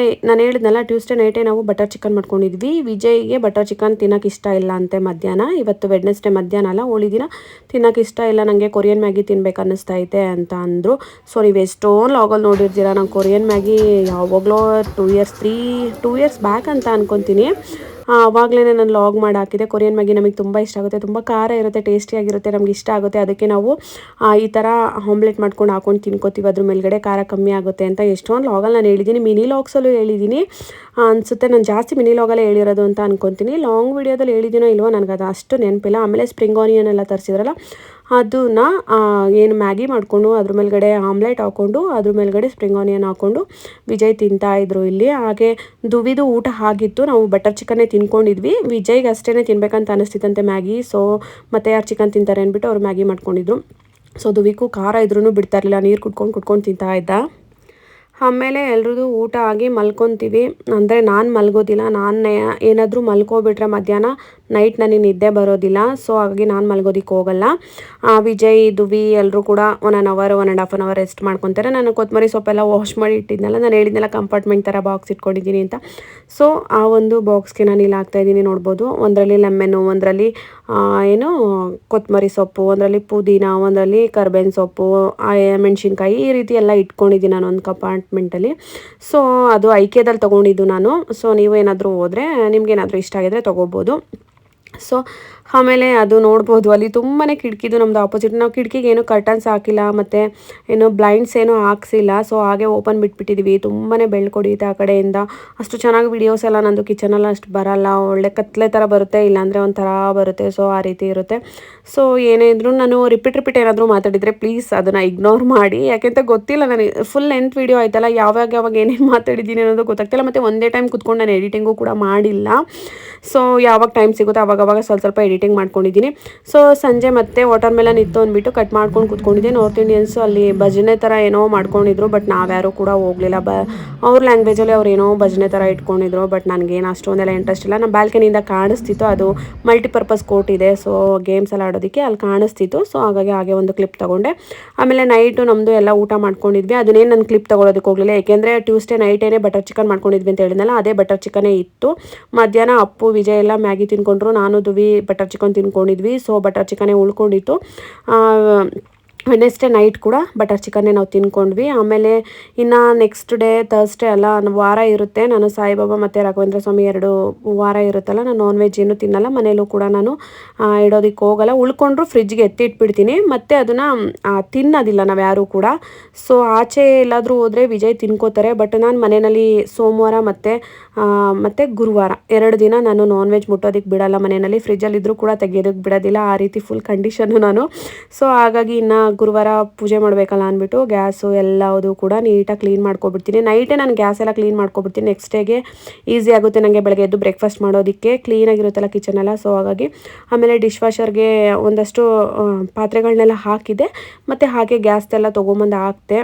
ನಾನು ಹೇಳಿದ್ನಲ್ಲ ಟ್ಯೂಸ್ಡೇ ನೈಟೇ ನಾವು ಬಟರ್ ಚಿಕನ್ ಮಾಡ್ಕೊಂಡಿದ್ವಿ. ವಿಜಯ್ಗೆ ಬಟರ್ ಚಿಕನ್ ತಿನ್ನೋಕೆ ಇಷ್ಟ ಇಲ್ಲ ಅಂತೆ ಮಧ್ಯಾಹ್ನ. ಇವತ್ತು ವೆಡ್ನೆಸ್ಡೇ ಮಧ್ಯಾಹ್ನ ಅಲ್ಲ, ಹೋಳಿ ದಿನ ತಿನ್ನೋಕೆ ಇಷ್ಟ ಇಲ್ಲ, ನನಗೆ ಕೊರಿಯನ್ ಮ್ಯಾಗಿ ತಿನ್ಬೇಕು ಅನ್ನಿಸ್ತೈತೆ ಅಂತ ಅಂದರು. ಸೊ ನೀವು ಎಷ್ಟೊಂದು ಲಾಗಲ್ಲಿ ನೋಡಿರ್ತೀರ, ನಾನು ಕೊರಿಯನ್ ಮ್ಯಾಗಿ ಯಾವಾಗಲೂ 2 ಇಯರ್ಸ್ ಬ್ಯಾಕ್ ಅಂತ ಅನ್ಕೊತೀನಿ, ಆವಾಗಲೇ ನಾನು ಲಾಗ್ ಮಾಡಿ ಹಾಕಿದೆ. ಕೊರಿಯನ್ ಮ್ಯಾಗಿ ನಮಗೆ ತುಂಬ ಇಷ್ಟ ಆಗುತ್ತೆ, ತುಂಬ ಖಾರ ಇರುತ್ತೆ, ಟೇಸ್ಟಿಯಾಗಿರುತ್ತೆ, ನಮ್ಗೆ ಇಷ್ಟ ಆಗುತ್ತೆ. ಅದಕ್ಕೆ ನಾವು ಈ ಥರ ಆಮ್ಲೆಟ್ ಮಾಡ್ಕೊಂಡು ಹಾಕೊಂಡು ತಿನ್ಕೋತೀವಿ, ಅದ್ರ ಮೇಲ್ಗಡೆ ಖಾರ ಕಮ್ಮಿ ಆಗುತ್ತೆ ಅಂತ ಎಷ್ಟೊಂದು ಲಾಗಲ್ಲಿ ನಾನು ಹೇಳಿದ್ದೀನಿ. ಮಿನಿ ಲಾಗ್ಸಲ್ಲೂ ಹೇಳಿದ್ದೀನಿ ಅನಿಸುತ್ತೆ, ನಾನು ಜಾಸ್ತಿ ಮಿನಿ ಲಾಗಲ್ಲೇ ಹೇಳಿರೋದು ಅಂತ ಅನ್ಕೊತೀನಿ. ಲಾಂಗ್ ವೀಡಿಯೋದಲ್ಲಿ ಹೇಳಿದ್ದೀನೋ ಇಲ್ವೋ ನನಗೆ ಅದು ಅಷ್ಟು ನೆನಪಿಲ್ಲ. ಆಮೇಲೆ ಸ್ಪ್ರಿಂಗ್ ಆನಿಯನ್ ಎಲ್ಲ ತರಿಸಿದ್ರಲ್ಲ ಅದನ್ನ ಏನು ಮ್ಯಾಗಿ ಮಾಡಿಕೊಂಡು ಅದ್ರ ಮೇಲ್ಗಡೆ ಆಮ್ಲೆಟ್ ಹಾಕ್ಕೊಂಡು ಅದ್ರ ಮೇಲ್ಗಡೆ ಸ್ಪ್ರಿಂಗ್ ಆನಿಯನ್ ಹಾಕ್ಕೊಂಡು ವಿಜಯ್ ತಿಂತಾಯಿದ್ರು ಇಲ್ಲಿ. ಹಾಗೆ ದುವಿದು ಊಟ ಆಗಿತ್ತು, ನಾವು ಬಟರ್ ಚಿಕನ್ನೇ ತಿನ್ಕೊಂಡಿದ್ವಿ. ವಿಜಯ್ಗೆ ಅಷ್ಟೇ ತಿನ್ಬೇಕಂತ ಅನಿಸ್ತಿತ್ತಂತೆ ಮ್ಯಾಗಿ. ಸೊ ಮತ್ತೆ ಯಾರು ಚಿಕನ್ ತಿಂತಾರೆ ಅಂದ್ಬಿಟ್ಟು ಅವ್ರು ಮ್ಯಾಗಿ ಮಾಡ್ಕೊಂಡಿದ್ರು. ಸೊ ದುವಿಗೂ ಖಾರ ಇದ್ರೂ ಬಿಡ್ತಾ ಇರಲಿಲ್ಲ, ನೀರು ಕುಡ್ಕೊಂಡು ತಿಂತಾ ಇದ್ದ. ಆಮೇಲೆ ಎಲ್ರದ್ದು ಊಟ ಆಗಿ ಮಲ್ಕೊತೀವಿ. ಅಂದರೆ ನಾನು ಮಲ್ಗೋದಿಲ್ಲ, ನಾನು ಏನಾದರೂ ಮಲ್ಕೊಬಿಟ್ರೆ ಮಧ್ಯಾಹ್ನ ನೈಟ್ ನನಗೆ ನಿದ್ದೆ ಬರೋದಿಲ್ಲ. ಸೊ ಹಾಗಾಗಿ ನಾನು ಮಲ್ಗೋದಿಕ್ಕೆ ಹೋಗಲ್ಲ. ವಿಜಯ್ ದುವಿ ಎಲ್ಲರೂ ಕೂಡ 1 hour 1.5 hour ರೆಸ್ಟ್ ಮಾಡ್ಕೊತಾರೆ. ನಾನು ಕೊತ್ತಂಬರಿ ಸೊಪ್ಪೆಲ್ಲ ವಾಶ್ ಮಾಡಿ ಇಟ್ಟಿದ್ನಲ್ಲ, ನಾನು ಹೇಳಿದ್ನೆಲ್ಲ ಕಂಪಾರ್ಟ್ಮೆಂಟ್ ಥರ ಬಾಕ್ಸ್ ಇಟ್ಕೊಂಡಿದ್ದೀನಿ ಅಂತ. ಸೊ ಆ ಒಂದು ಬಾಕ್ಸ್ಗೆ ನಾನು ಇಲ್ಲಿ ಹಾಕ್ತಾಯಿದ್ದೀನಿ, ನೋಡ್ಬೋದು. ಒಂದರಲ್ಲಿ ಲೆಮನ್ನು, ಒಂದರಲ್ಲಿ ಏನು ಕೊತ್ತಂಬರಿ ಸೊಪ್ಪು, ಒಂದರಲ್ಲಿ ಪುದೀನ, ಒಂದರಲ್ಲಿ ಕರ್ಬೇವಿನ ಸೊಪ್ಪು, ಮೆಣಸಿನ್ಕಾಯಿ, ಈ ರೀತಿ ಎಲ್ಲ ಇಟ್ಕೊಂಡಿದ್ದೀನಿ ನಾನು ಒಂದು ಕಂಪಾರ್ಟ್ಮೆಂಟಲ್ಲಿ. ಸೊ ಅದು ಐಕ್ಯದಲ್ಲಿ ತೊಗೊಂಡಿದ್ದು ನಾನು. ಸೊ ನೀವು ಏನಾದರೂ ಹೋದರೆ ನಿಮ್ಗೇನಾದರೂ ಇಷ್ಟ ಆಗಿದ್ರೆ ತೊಗೋಬೋದು. ಸೊ ಆಮೇಲೆ ಅದು ನೋಡ್ಬೋದು, ಅಲ್ಲಿ ತುಂಬಾ ಕಿಟಕಿದು ನಮ್ಮದು ಆಪೋಸಿಟ್. ನಾವು ಕಿಟಕಿಗೆ ಏನೂ ಕರ್ಟನ್ಸ್ ಹಾಕಿಲ್ಲ, ಮತ್ತು ಏನು ಬ್ಲೈಂಡ್ಸ್ ಏನೂ ಹಾಕ್ಸಿಲ್ಲ. ಸೊ ಹಾಗೆ ಓಪನ್ ಬಿಟ್ಬಿಟ್ಟಿದ್ದೀವಿ. ತುಂಬಾ ಬೆಳ್ಕೊಡಿಯುತ್ತೆ ಆ ಕಡೆಯಿಂದ. ಅಷ್ಟು ಚೆನ್ನಾಗಿ ವೀಡಿಯೋಸ್ ಎಲ್ಲ ನಂದು ಕಿಚನೆಲ್ಲ ಅಷ್ಟು ಬರಲ್ಲ, ಒಳ್ಳೆ ಕತ್ಲೆ ಥರ ಬರುತ್ತೆ, ಇಲ್ಲಾಂದರೆ ಒಂಥರ ಬರುತ್ತೆ. ಸೊ ಆ ರೀತಿ ಇರುತ್ತೆ. ಸೊ ಏನೇ ಇದ್ರೂ ನಾನು ರಿಪೀಟ್ ಏನಾದರೂ ಮಾತಾಡಿದರೆ ಪ್ಲೀಸ್ ಅದನ್ನು ಇಗ್ನೋರ್ ಮಾಡಿ, ಯಾಕೆಂತ ಗೊತ್ತಿಲ್ಲ, ನನಗೆ ಫುಲ್ ಲೆಂತ್ ವೀಡಿಯೋ ಆಯ್ತಲ್ಲ, ಯಾವಾಗ ಏನೇನು ಮಾತಾಡಿದ್ದೀನಿ ಅನ್ನೋದು ಗೊತ್ತಾಗ್ತಿಲ್ಲ. ಮತ್ತು ಒಂದೇ ಟೈಮ್ ಕುತ್ಕೊಂಡು ನಾನು ಎಡಿಟಿಂಗು ಕೂಡ ಮಾಡಿಲ್ಲ. ಸೊ ಯಾವಾಗ ಟೈಮ್ ಸಿಗುತ್ತೋ ಅವಾಗ ಸ್ವಲ್ಪ ಎಡಿಟಿಂಗ್ ಮಾಡ್ಕೊಂಡಿದ್ದೀನಿ. ಸೊ ಸಂಜೆ ಮತ್ತೆ ವಾಟರ್ ಮೆಲನ್ ಇತ್ತು ಅಂದ್ಬಿಟ್ಟು ಕಟ್ ಮಾಡ್ಕೊಂಡು ಕುತ್ಕೊಂಡಿದ್ದೆ. ನಾರ್ತ್ ಇಂಡಿಯನ್ಸು ಅಲ್ಲಿ ಭಜನೆ ಥರ ಏನೋ ಮಾಡ್ಕೊಂಡಿದ್ರು, ಬಟ್ ನಾವ್ಯಾರೂ ಕೂಡ ಹೋಗಲಿಲ್ಲ. ಅವ್ರ ಲ್ಯಾಂಗ್ವೇಜಲ್ಲಿ ಅವ್ರು ಏನೋ ಭಜನೆ ಥರ ಇಟ್ಕೊಂಡಿದ್ರು, ಬಟ್ ನನಗೇನು ಅಷ್ಟೊಂದೆಲ್ಲ ಇಂಟ್ರೆಸ್ಟ್ ಇಲ್ಲ. ನಮ್ಮ ಬಾಲ್ಕನಿಯಿಂದ ಕಾಣಿಸ್ತಿತ್ತು, ಅದು ಮಲ್ಟಿಪರ್ಪಸ್ ಕೋರ್ಟ್ ಇದೆ, ಸೊ ಗೇಮ್ಸ್ ಎಲ್ಲ ಆಡೋದಕ್ಕೆ ಅಲ್ಲಿ ಕಾಣಿಸ್ತಿತ್ತು. ಸೊ ಹಾಗೆ ಒಂದು ಕ್ಲಿಪ್ ತೊಗೊಂಡೆ. ಆಮೇಲೆ ನೈಟು ನಮ್ಮದು ಎಲ್ಲ ಊಟ ಮಾಡ್ಕೊಂಡಿದ್ವಿ. ಅದನ್ನೇನು ನಾನು ಕ್ಲಿಪ್ ತೊಗೊಳೋದಕ್ಕೆ ಹೋಗಲಿಲ್ಲ, ಏಕೆಂದರೆ ಟ್ಯೂಸ್ಡೇ ನೈಟೇನೆ ಬಟರ್ ಚಿಕನ್ ಮಾಡ್ಕೊಂಡಿದ್ವಿ ಅಂತ ಹೇಳಿದ್ನಲ್ಲ, ಅದೇ ಬಟರ್ ಚಿಕನ್ನೇ ಇತ್ತು. ಮಧ್ಯಾಹ್ನ ಅಪ್ಪು ವಿಜಯ್ ಎಲ್ಲ ಮ್ಯಾಗಿ ತಿನ್ಕೊಂಡ್ರು, ನಾನು ದುವಿ ಬಟರ್ ಚಿಕನ್ ತಿನ್ಕೊಂಡಿದ್ವಿ. ಸೊ ಬಟರ್ ಚಿಕನ್ನೇ ಉಳ್ಕೊಂಡಿತ್ತು. ವೆಡ್ನೆಸ್ಡೇ ನೈಟ್ ಕೂಡ ಬಟರ್ ಚಿಕನ್ನೇ ನಾವು ತಿನ್ಕೊಂಡ್ವಿ. ಆಮೇಲೆ ಇನ್ನು ನೆಕ್ಸ್ಟ್ ಡೇ ಥರ್ಸ್ಡೇ ಅಲ್ಲ, ವಾರ ಇರುತ್ತೆ. ನಾನು ಸಾಯಿಬಾಬಾ ಮತ್ತು ರಾಘವೇಂದ್ರ ಸ್ವಾಮಿ 2 ವಾರ ಇರುತ್ತಲ್ಲ, ನಾನು ನಾನ್ ವೆಜ್ ಏನೂ ತಿನ್ನಲ್ಲ. ಮನೇಲೂ ಕೂಡ ನಾನು ಇಡೋದಕ್ಕೆ ಹೋಗಲ್ಲ. ಉಳ್ಕೊಂಡ್ರು ಫ್ರಿಜ್ಗೆ ಎತ್ತಿಟ್ಬಿಡ್ತೀನಿ, ಮತ್ತು ಅದನ್ನು ತಿನ್ನೋದಿಲ್ಲ ನಾವು ಯಾರೂ ಕೂಡ. ಸೊ ಆಚೆ ಎಲ್ಲಾದರೂ ಹೋದರೆ ವಿಜಯ್ ತಿನ್ಕೋತಾರೆ, ಬಟ್ ನಾನು ಮನೆಯಲ್ಲಿ ಸೋಮವಾರ ಮತ್ತು ಗುರುವಾರ 2 ದಿನ ನಾನು ನಾನ್ ವೆಜ್ ಮುಟ್ಟೋದಕ್ಕೆ ಬಿಡಲ್ಲ ಮನೆಯಲ್ಲಿ. ಫ್ರಿಜ್ಜಲ್ಲಿದ್ದರೂ ಕೂಡ ತೆಗಿಯೋದಕ್ಕೆ ಬಿಡೋದಿಲ್ಲ, ಆ ರೀತಿ ಫುಲ್ ಕಂಡೀಷನ್ನು ನಾನು. ಸೊ ಹಾಗಾಗಿ ಇನ್ನು ಗುರುವಾರ ಪೂಜೆ ಮಾಡಬೇಕಲ್ಲ ಅಂದ್ಬಿಟ್ಟು ಗ್ಯಾಸು ಎಲ್ಲದು ಕೂಡ ನೀಟಾಗಿ ಕ್ಲೀನ್ ಮಾಡ್ಕೊಬಿಡ್ತೀನಿ. ನೈಟೇ ನಾನು ಗ್ಯಾಸ್ ಎಲ್ಲ ಕ್ಲೀನ್ ಮಾಡ್ಕೊಬಿಡ್ತೀನಿ, ನೆಕ್ಸ್ಟ್ ಡೇಗೆ ಈಸಿ ಆಗುತ್ತೆ ನನಗೆ ಬೆಳಗ್ಗೆ ಎದ್ದು ಬ್ರೇಕ್ಫಾಸ್ಟ್ ಮಾಡೋದಕ್ಕೆ. ಕ್ಲೀನಾಗಿರುತ್ತಲ್ಲ ಕಿಚನೆಲ್ಲ, ಸೊ ಹಾಗಾಗಿ. ಆಮೇಲೆ ಡಿಶ್ ವಾಷರ್ಗೆ ಒಂದಷ್ಟು ಪಾತ್ರೆಗಳನ್ನೆಲ್ಲ ಹಾಕಿದೆ, ಮತ್ತು ಹಾಗೆ ಗ್ಯಾಸ್ದೆಲ್ಲ ತೊಗೊಂಬಂದು ಹಾಕ್ತೆ.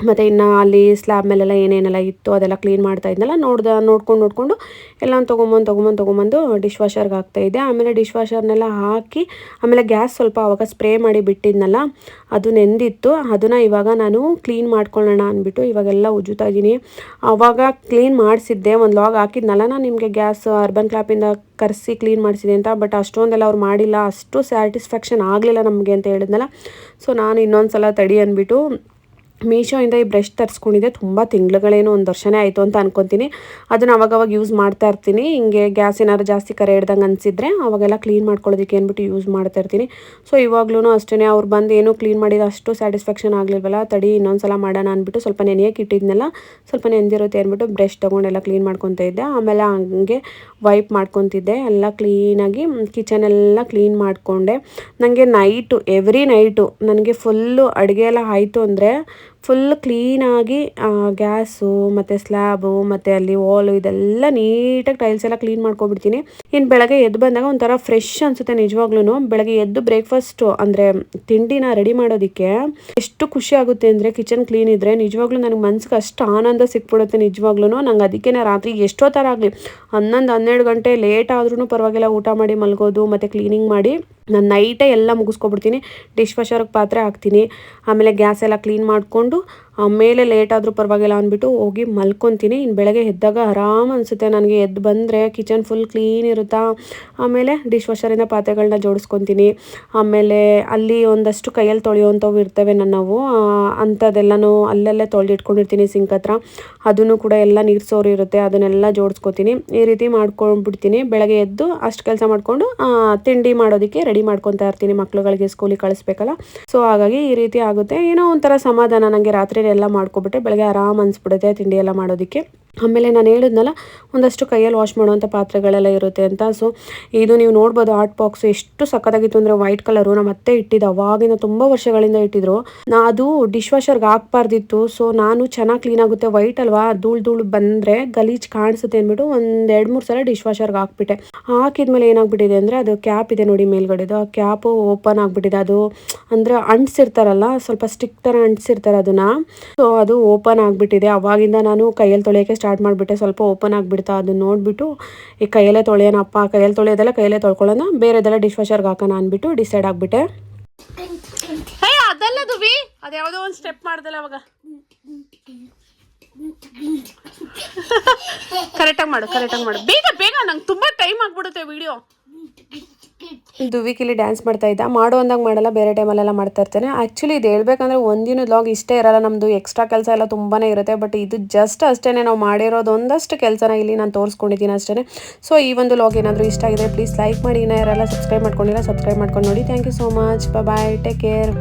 ಮತ್ತು ಇನ್ನು ಅಲ್ಲಿ ಸ್ಲ್ಯಾಬ್ ಮೇಲೆಲ್ಲ ಏನೇನೆಲ್ಲ ಇತ್ತು ಅದೆಲ್ಲ ಕ್ಲೀನ್ ಮಾಡ್ತಾ ಇದ್ನಲ್ಲ, ನೋಡ್ಕೊಂಡು ಎಲ್ಲ ತೊಗೊಂಬಂದು ಡಿಶ್ ವಾಷರ್ಗೆ ಹಾಕ್ತಾಯಿದ್ದೆ. ಆಮೇಲೆ ಡಿಶ್ ವಾಷರ್ನೆಲ್ಲ ಹಾಕಿ, ಆಮೇಲೆ ಗ್ಯಾಸ್ ಸ್ವಲ್ಪ ಆವಾಗ ಸ್ಪ್ರೇ ಮಾಡಿ ಬಿಟ್ಟಿದ್ನಲ್ಲ, ಅದು ನೆಂದಿತ್ತು. ಅದನ್ನು ಇವಾಗ ನಾನು ಕ್ಲೀನ್ ಮಾಡ್ಕೊಳ್ಳೋಣ ಅಂದ್ಬಿಟ್ಟು ಇವಾಗೆಲ್ಲ ಉಜ್ಜುತ್ತಾ ಇದ್ದೀನಿ. ಆವಾಗ ಕ್ಲೀನ್ ಮಾಡಿಸಿದ್ದೆ, ಒಂದು ಲಾಗ್ ಹಾಕಿದ್ನಲ್ಲ ನಾನು ನಿಮಗೆ, ಗ್ಯಾಸ್ ಅರ್ಬನ್ ಕ್ಲಾಪಿಂದ ಕರೆಸಿ ಕ್ಲೀನ್ ಮಾಡಿಸಿದೆ ಅಂತ. ಬಟ್ ಅಷ್ಟೊಂದೆಲ್ಲ ಅವ್ರು ಮಾಡಿಲ್ಲ, ಅಷ್ಟು ಸ್ಯಾಟಿಸ್ಫ್ಯಾಕ್ಷನ್ ಆಗಲಿಲ್ಲ ನಮಗೆ ಅಂತ ಹೇಳಿದ್ನಲ್ಲ. ಸೊ ನಾನು ಇನ್ನೊಂದು ಸಲ ತಡಿ ಅಂದ್ಬಿಟ್ಟು ಮೀಶೋಯಿಂದ ಈ ಬ್ರಷ್ ತರಿಸ್ಕೊಂಡಿದ್ದೆ. ತುಂಬ ತಿಂಗಳುಗಳೇನು 1 ವರ್ಷನೇ ಆಯಿತು ಅಂತ ಅನ್ಕೊತೀನಿ. ಅದನ್ನು ಅವಾಗವಾಗ ಯೂಸ್ ಮಾಡ್ತಾ ಇರ್ತೀನಿ. ಹಿಂಗೆ ಗ್ಯಾಸ್ ಏನಾದ್ರು ಜಾಸ್ತಿ ಕರೆ ಹಿಡ್ದಂಗೆ ಅನಿಸಿದ್ರೆ ಅವಾಗೆಲ್ಲ ಕ್ಲೀನ್ ಮಾಡ್ಕೊಳ್ಳೋದಕ್ಕೆ ಅಂದ್ಬಿಟ್ಟು ಯೂಸ್ ಮಾಡ್ತಾ ಇರ್ತೀನಿ. ಸೊ ಇವಾಗ್ಲೂ ಅಷ್ಟೇ, ಅವ್ರು ಬಂದು ಏನೂ ಕ್ಲೀನ್ ಮಾಡಿದ ಅಷ್ಟು ಸ್ಯಾಟಿಸ್ಫ್ಯಾಕ್ಷನ್ ಆಗಲಿಲ್ವಲ್ಲ, ತಡಿ ಇನ್ನೊಂದು ಸಲ ಮಾಡೋಣ ಅಂದ್ಬಿಟ್ಟು ಸ್ವಲ್ಪ ನೆನೆಯೋಕೆ ಇಟ್ಟಿದ್ನೆಲ್ಲ, ಸ್ವಲ್ಪ ನೆಂದಿರುತ್ತೆ ಅಂದ್ಬಿಟ್ಟು ಬ್ರಷ್ ತೊಗೊಂಡೆಲ್ಲ ಕ್ಲೀನ್ ಮಾಡ್ಕೊತಾ ಇದ್ದೆ. ಆಮೇಲೆ ಹಂಗೆ ವೈಪ್ ಮಾಡ್ಕೊತಿದ್ದೆ ಎಲ್ಲ ಕ್ಲೀನಾಗಿ, ಕಿಚನೆಲ್ಲ ಕ್ಲೀನ್ ಮಾಡಿಕೊಂಡೆ. ನನಗೆ ಎವ್ರಿ ನೈಟು ನನಗೆ ಫುಲ್ಲು ಅಡುಗೆ ಎಲ್ಲ ಆಯಿತು ಅಂದರೆ ಫುಲ್ ಕ್ಲೀನಾಗಿ ಗ್ಯಾಸು ಮತ್ತು ಸ್ಲ್ಯಾಬು ಮತ್ತು ಅಲ್ಲಿ ವಾಲು ಇದೆಲ್ಲ ನೀಟಾಗಿ ಟೈಲ್ಸ್ ಎಲ್ಲ ಕ್ಲೀನ್ ಮಾಡ್ಕೊಬಿಡ್ತೀನಿ. ಇನ್ನು ಬೆಳಗ್ಗೆ ಎದ್ದು ಬಂದಾಗ ಒಂಥರ ಫ್ರೆಶ್ ಅನಿಸುತ್ತೆ ನಿಜವಾಗ್ಲೂ. ಬೆಳಗ್ಗೆ ಎದ್ದು ಬ್ರೇಕ್ಫಾಸ್ಟು ಅಂದರೆ ತಿಂಡಿನ ರೆಡಿ ಮಾಡೋದಕ್ಕೆ ಎಷ್ಟು ಖುಷಿ ಆಗುತ್ತೆ ಅಂದರೆ ಕಿಚನ್ ಕ್ಲೀನ್ ಇದ್ದರೆ ನಿಜವಾಗ್ಲೂ ನನಗೆ ಮನ್ಸಿಗೆ ಅಷ್ಟು ಆನಂದ ಸಿಕ್ಬಿಡುತ್ತೆ ನಿಜವಾಗ್ಲೂ. ನಂಗೆ ಅದಕ್ಕೆ ರಾತ್ರಿ ಎಷ್ಟೋ ಥರ ಆಗಲಿ 11-12 ಗಂಟೆ ಲೇಟ್ ಆದ್ರೂ ಪರವಾಗಿಲ್ಲ ಊಟ ಮಾಡಿ ಮಲಗೋದು ಮತ್ತು ಕ್ಲೀನಿಂಗ್ ಮಾಡಿ ನಾನು ನೈಟೇ ಎಲ್ಲ ಮುಗಿಸ್ಕೊಬಿಡ್ತೀನಿ. ಡಿಶ್ ವಾಷರ್ಗೆ ಪಾತ್ರೆ ಹಾಕ್ತೀನಿ, ಆಮೇಲೆ ಗ್ಯಾಸ್ ಎಲ್ಲ ಕ್ಲೀನ್ ಮಾಡಿಕೊಂಡು ಆಮೇಲೆ ಲೇಟ್ ಆದರೂ ಪರವಾಗಿಲ್ಲ ಅಂದ್ಬಿಟ್ಟು ಹೋಗಿ ಮಲ್ಕೊತೀನಿ. ಇನ್ನು ಬೆಳಗ್ಗೆ ಎದ್ದಾಗ ಆರಾಮ್ ಅನಿಸುತ್ತೆ ನನಗೆ. ಎದ್ದು ಬಂದರೆ ಕಿಚನ್ ಫುಲ್ ಕ್ಲೀನ್ ಇರುತ್ತಾ. ಆಮೇಲೆ ಡಿಶ್ ವಾಷರಿಂದ ಪಾತ್ರೆಗಳನ್ನ ಜೋಡಿಸ್ಕೊತೀನಿ. ಆಮೇಲೆ ಅಲ್ಲಿ ಒಂದಷ್ಟು ಕೈಯಲ್ಲಿ ತೊಳೆಯುವಂಥವು ಇರ್ತವೆ ನನ್ನವು, ಅಂಥದ್ದೆಲ್ಲನೂ ಅಲ್ಲಲ್ಲೇ ತೊಳೆದಿಟ್ಕೊಂಡಿರ್ತೀನಿ ಸಿಂಕ್ ಹತ್ರ. ಅದನ್ನು ಕೂಡ ಎಲ್ಲ ನೀರು ಸೋರಿ ಇರುತ್ತೆ, ಅದನ್ನೆಲ್ಲ ಜೋಡಿಸ್ಕೊತೀನಿ. ಈ ರೀತಿ ಮಾಡ್ಕೊಂಡ್ಬಿಡ್ತೀನಿ. ಬೆಳಗ್ಗೆ ಎದ್ದು ಅಷ್ಟು ಕೆಲಸ ಮಾಡಿಕೊಂಡು ತಿಂಡಿ ಮಾಡೋದಕ್ಕೆ ರೆಡಿ ಮಾಡ್ಕೊತಾ ಇರ್ತೀನಿ, ಮಕ್ಳುಗಳಿಗೆ ಸ್ಕೂಲಿಗೆ ಕಳಿಸ್ಬೇಕಲ್ಲ. ಸೊ ಹಾಗಾಗಿ ಈ ರೀತಿ ಆಗುತ್ತೆ. ಏನೋ ಒಂಥರ ಸಮಾಧಾನ ನನಗೆ. ರಾತ್ರಿ ಎಲ್ಲ ಮಾಡ್ಕೊಬಿಟ್ರೆ ಬೆಳಗ್ಗೆ ಆರಾಮ್ ಅನಿಸ್ಬಿಡುತ್ತೆ ತಿಂಡಿ ಎಲ್ಲ ಮಾಡೋದಕ್ಕೆ. ಆಮೇಲೆ ನಾನು ಹೇಳಿದ್ನಲ್ಲ ಒಂದಷ್ಟು ಕೈಯಲ್ಲಿ ವಾಶ್ ಮಾಡುವಂಥ ಪಾತ್ರೆಗಳೆಲ್ಲ ಇರುತ್ತೆ ಅಂತ. ಸೊ ಇದು ನೀವು ನೋಡ್ಬೋದು ಆರ್ಟ್ ಬಾಕ್ಸು ಎಷ್ಟು ಸಕ್ಕತ್ತಾಗಿತ್ತು ಅಂದರೆ ವೈಟ್ ಕಲರು. ನಮ್ಮ ಅತ್ತೆ ಇಟ್ಟಿದ್ದು ಅವಾಗಿನ ತುಂಬ ವರ್ಷಗಳಿಂದ ಇಟ್ಟಿದ್ರು. ಅದು ಡಿಶ್ ವಾಷರ್ಗೆ ಹಾಕ್ಬಾರ್ದಿತ್ತು. ಸೊ ನಾನು ಚೆನ್ನಾಗಿ ಕ್ಲೀನ್ ಆಗುತ್ತೆ, ವೈಟ್ ಅಲ್ವಾ, ಧೂಳು ಬಂದರೆ ಗಲೀಜ್ ಕಾಣಿಸುತ್ತೆ ಅಂದ್ಬಿಟ್ಟು 1-2-3 ಸಲ ಡಿಶ್ ವಾಷರ್ಗೆ ಹಾಕ್ಬಿಟ್ಟೆ. ಹಾಕಿದ್ಮೇಲೆ ಏನಾಗ್ಬಿಟ್ಟಿದೆ ಅಂದರೆ ಅದು ಕ್ಯಾಪ್ ಇದೆ ನೋಡಿ ಮೇಲ್ಗಡೆದು, ಆ ಕ್ಯಾಪು ಓಪನ್ ಆಗಿಬಿಟ್ಟಿದೆ. ಅದು ಅಂದರೆ ಅಂಟಿಸಿರ್ತಾರಲ್ಲ, ಸ್ವಲ್ಪ ಸ್ಟಿಕ್ ಥರ ಅಂಟಿಸಿರ್ತಾರೆ ಅದನ್ನು. ಸೊ ಅದು ಓಪನ್ ಆಗಿಬಿಟ್ಟಿದೆ. ಅವಾಗಿಂದ ನಾನು ಕೈಯಲ್ಲಿ ತೊಳೆಯೋಕ್ಕೆ ಸ್ಟಾರ್ಟ್ ಮಾಡಿಬಿಟ್ಟೆ. ಸ್ವಲ್ಪ ಓಪನ್ ಆಗಿಬಿಡ್ತಾ ಅದನ್ನ ನೋಡಿಬಿಟ್ಟು ಈ ಕೈಯಲ್ಲೇ ತೊಳೆಯೋಣಪ್ಪ, ಕೈಯಲ್ಲಿ ತೊಳೆಯೋದೆಲ್ಲ ಕೈಯಲ್ಲೇ ತೊಳ್ಕೊಳ್ಳೋಣ, ಬೇರೆದೆಲ್ಲ ಡಿಶ್ ವಾಷರ್ಗೆ ಹಾಕೋಣ ಅಂದ್ಬಿಟ್ಟು ಡಿಸೈಡ್ ಆಗಿಬಿಟ್ಟೆ. ಅದೆಲ್ಲ ದುವಿ ಅದು ಯಾವುದೋ ಒಂದು ಸ್ಟೆಪ್ ಮಾಡ್ದಲ್ಲ ಅವಾಗ. ಕರೆಕ್ಟಾಗಿ ಮಾಡು ಬೇಗ ಬೇಗ, ನಂಗೆ ತುಂಬ ಟೈಮ್ ಆಗಿಬಿಡುತ್ತೆ ವಿಡಿಯೋ. ದುವಿಕಿಲಿ ಡ್ಯಾನ್ಸ್ ಮಾಡ್ತಾ ಇದ್ದ. ಮಾಡೋ ಅಂದಾಗ ಮಾಡಲ್ಲ, ಬೇರೆ ಟೈಮಲ್ಲೆಲ್ಲ ಮಾಡ್ತಾ ಇರ್ತಾನೆ. ಆ್ಯಕ್ಚುಲಿ ಇದು ಹೇಳ್ಬೇಕಂದ್ರೆ ಒಂದಿನ ವ್ಲಾಗ್ ಇಷ್ಟೇ ಇರಲ್ಲ ನಮ್ಮದು, ಎಕ್ಸ್ಟ್ರಾ ಕೆಲಸ ಎಲ್ಲ ತುಂಬಾ ಇರುತ್ತೆ. ಬಟ್ ಇದು ಜಸ್ಟ್ ಅಷ್ಟೇ ನಾವು ಮಾಡಿರೋದು ಒಂದಷ್ಟು ಕೆಲಸನ ಇಲ್ಲಿ ನಾನು ತೋರಿಸ್ಕೊಂಡಿದ್ದೀನಿ ಅಷ್ಟೇ. ಸೊ ಈ ಒಂದು ವ್ಲಾಗ್ ಏನಾದರೂ ಇಷ್ಟ ಆಗಿದೆ ಪ್ಲೀಸ್ ಲೈಕ್ ಮಾಡಿ. ಇನ್ನೂ ಯಾರೆಲ್ಲ ಸಬ್ಸ್ಕ್ರೈಬ್ ಮಾಡ್ಕೊಂಡಿಲ್ಲ ಸಬ್ಸ್ಕ್ರೈಬ್ ಮಾಡ್ಕೊಂಡು ನೋಡಿ. Thank you so much. Bye, take care.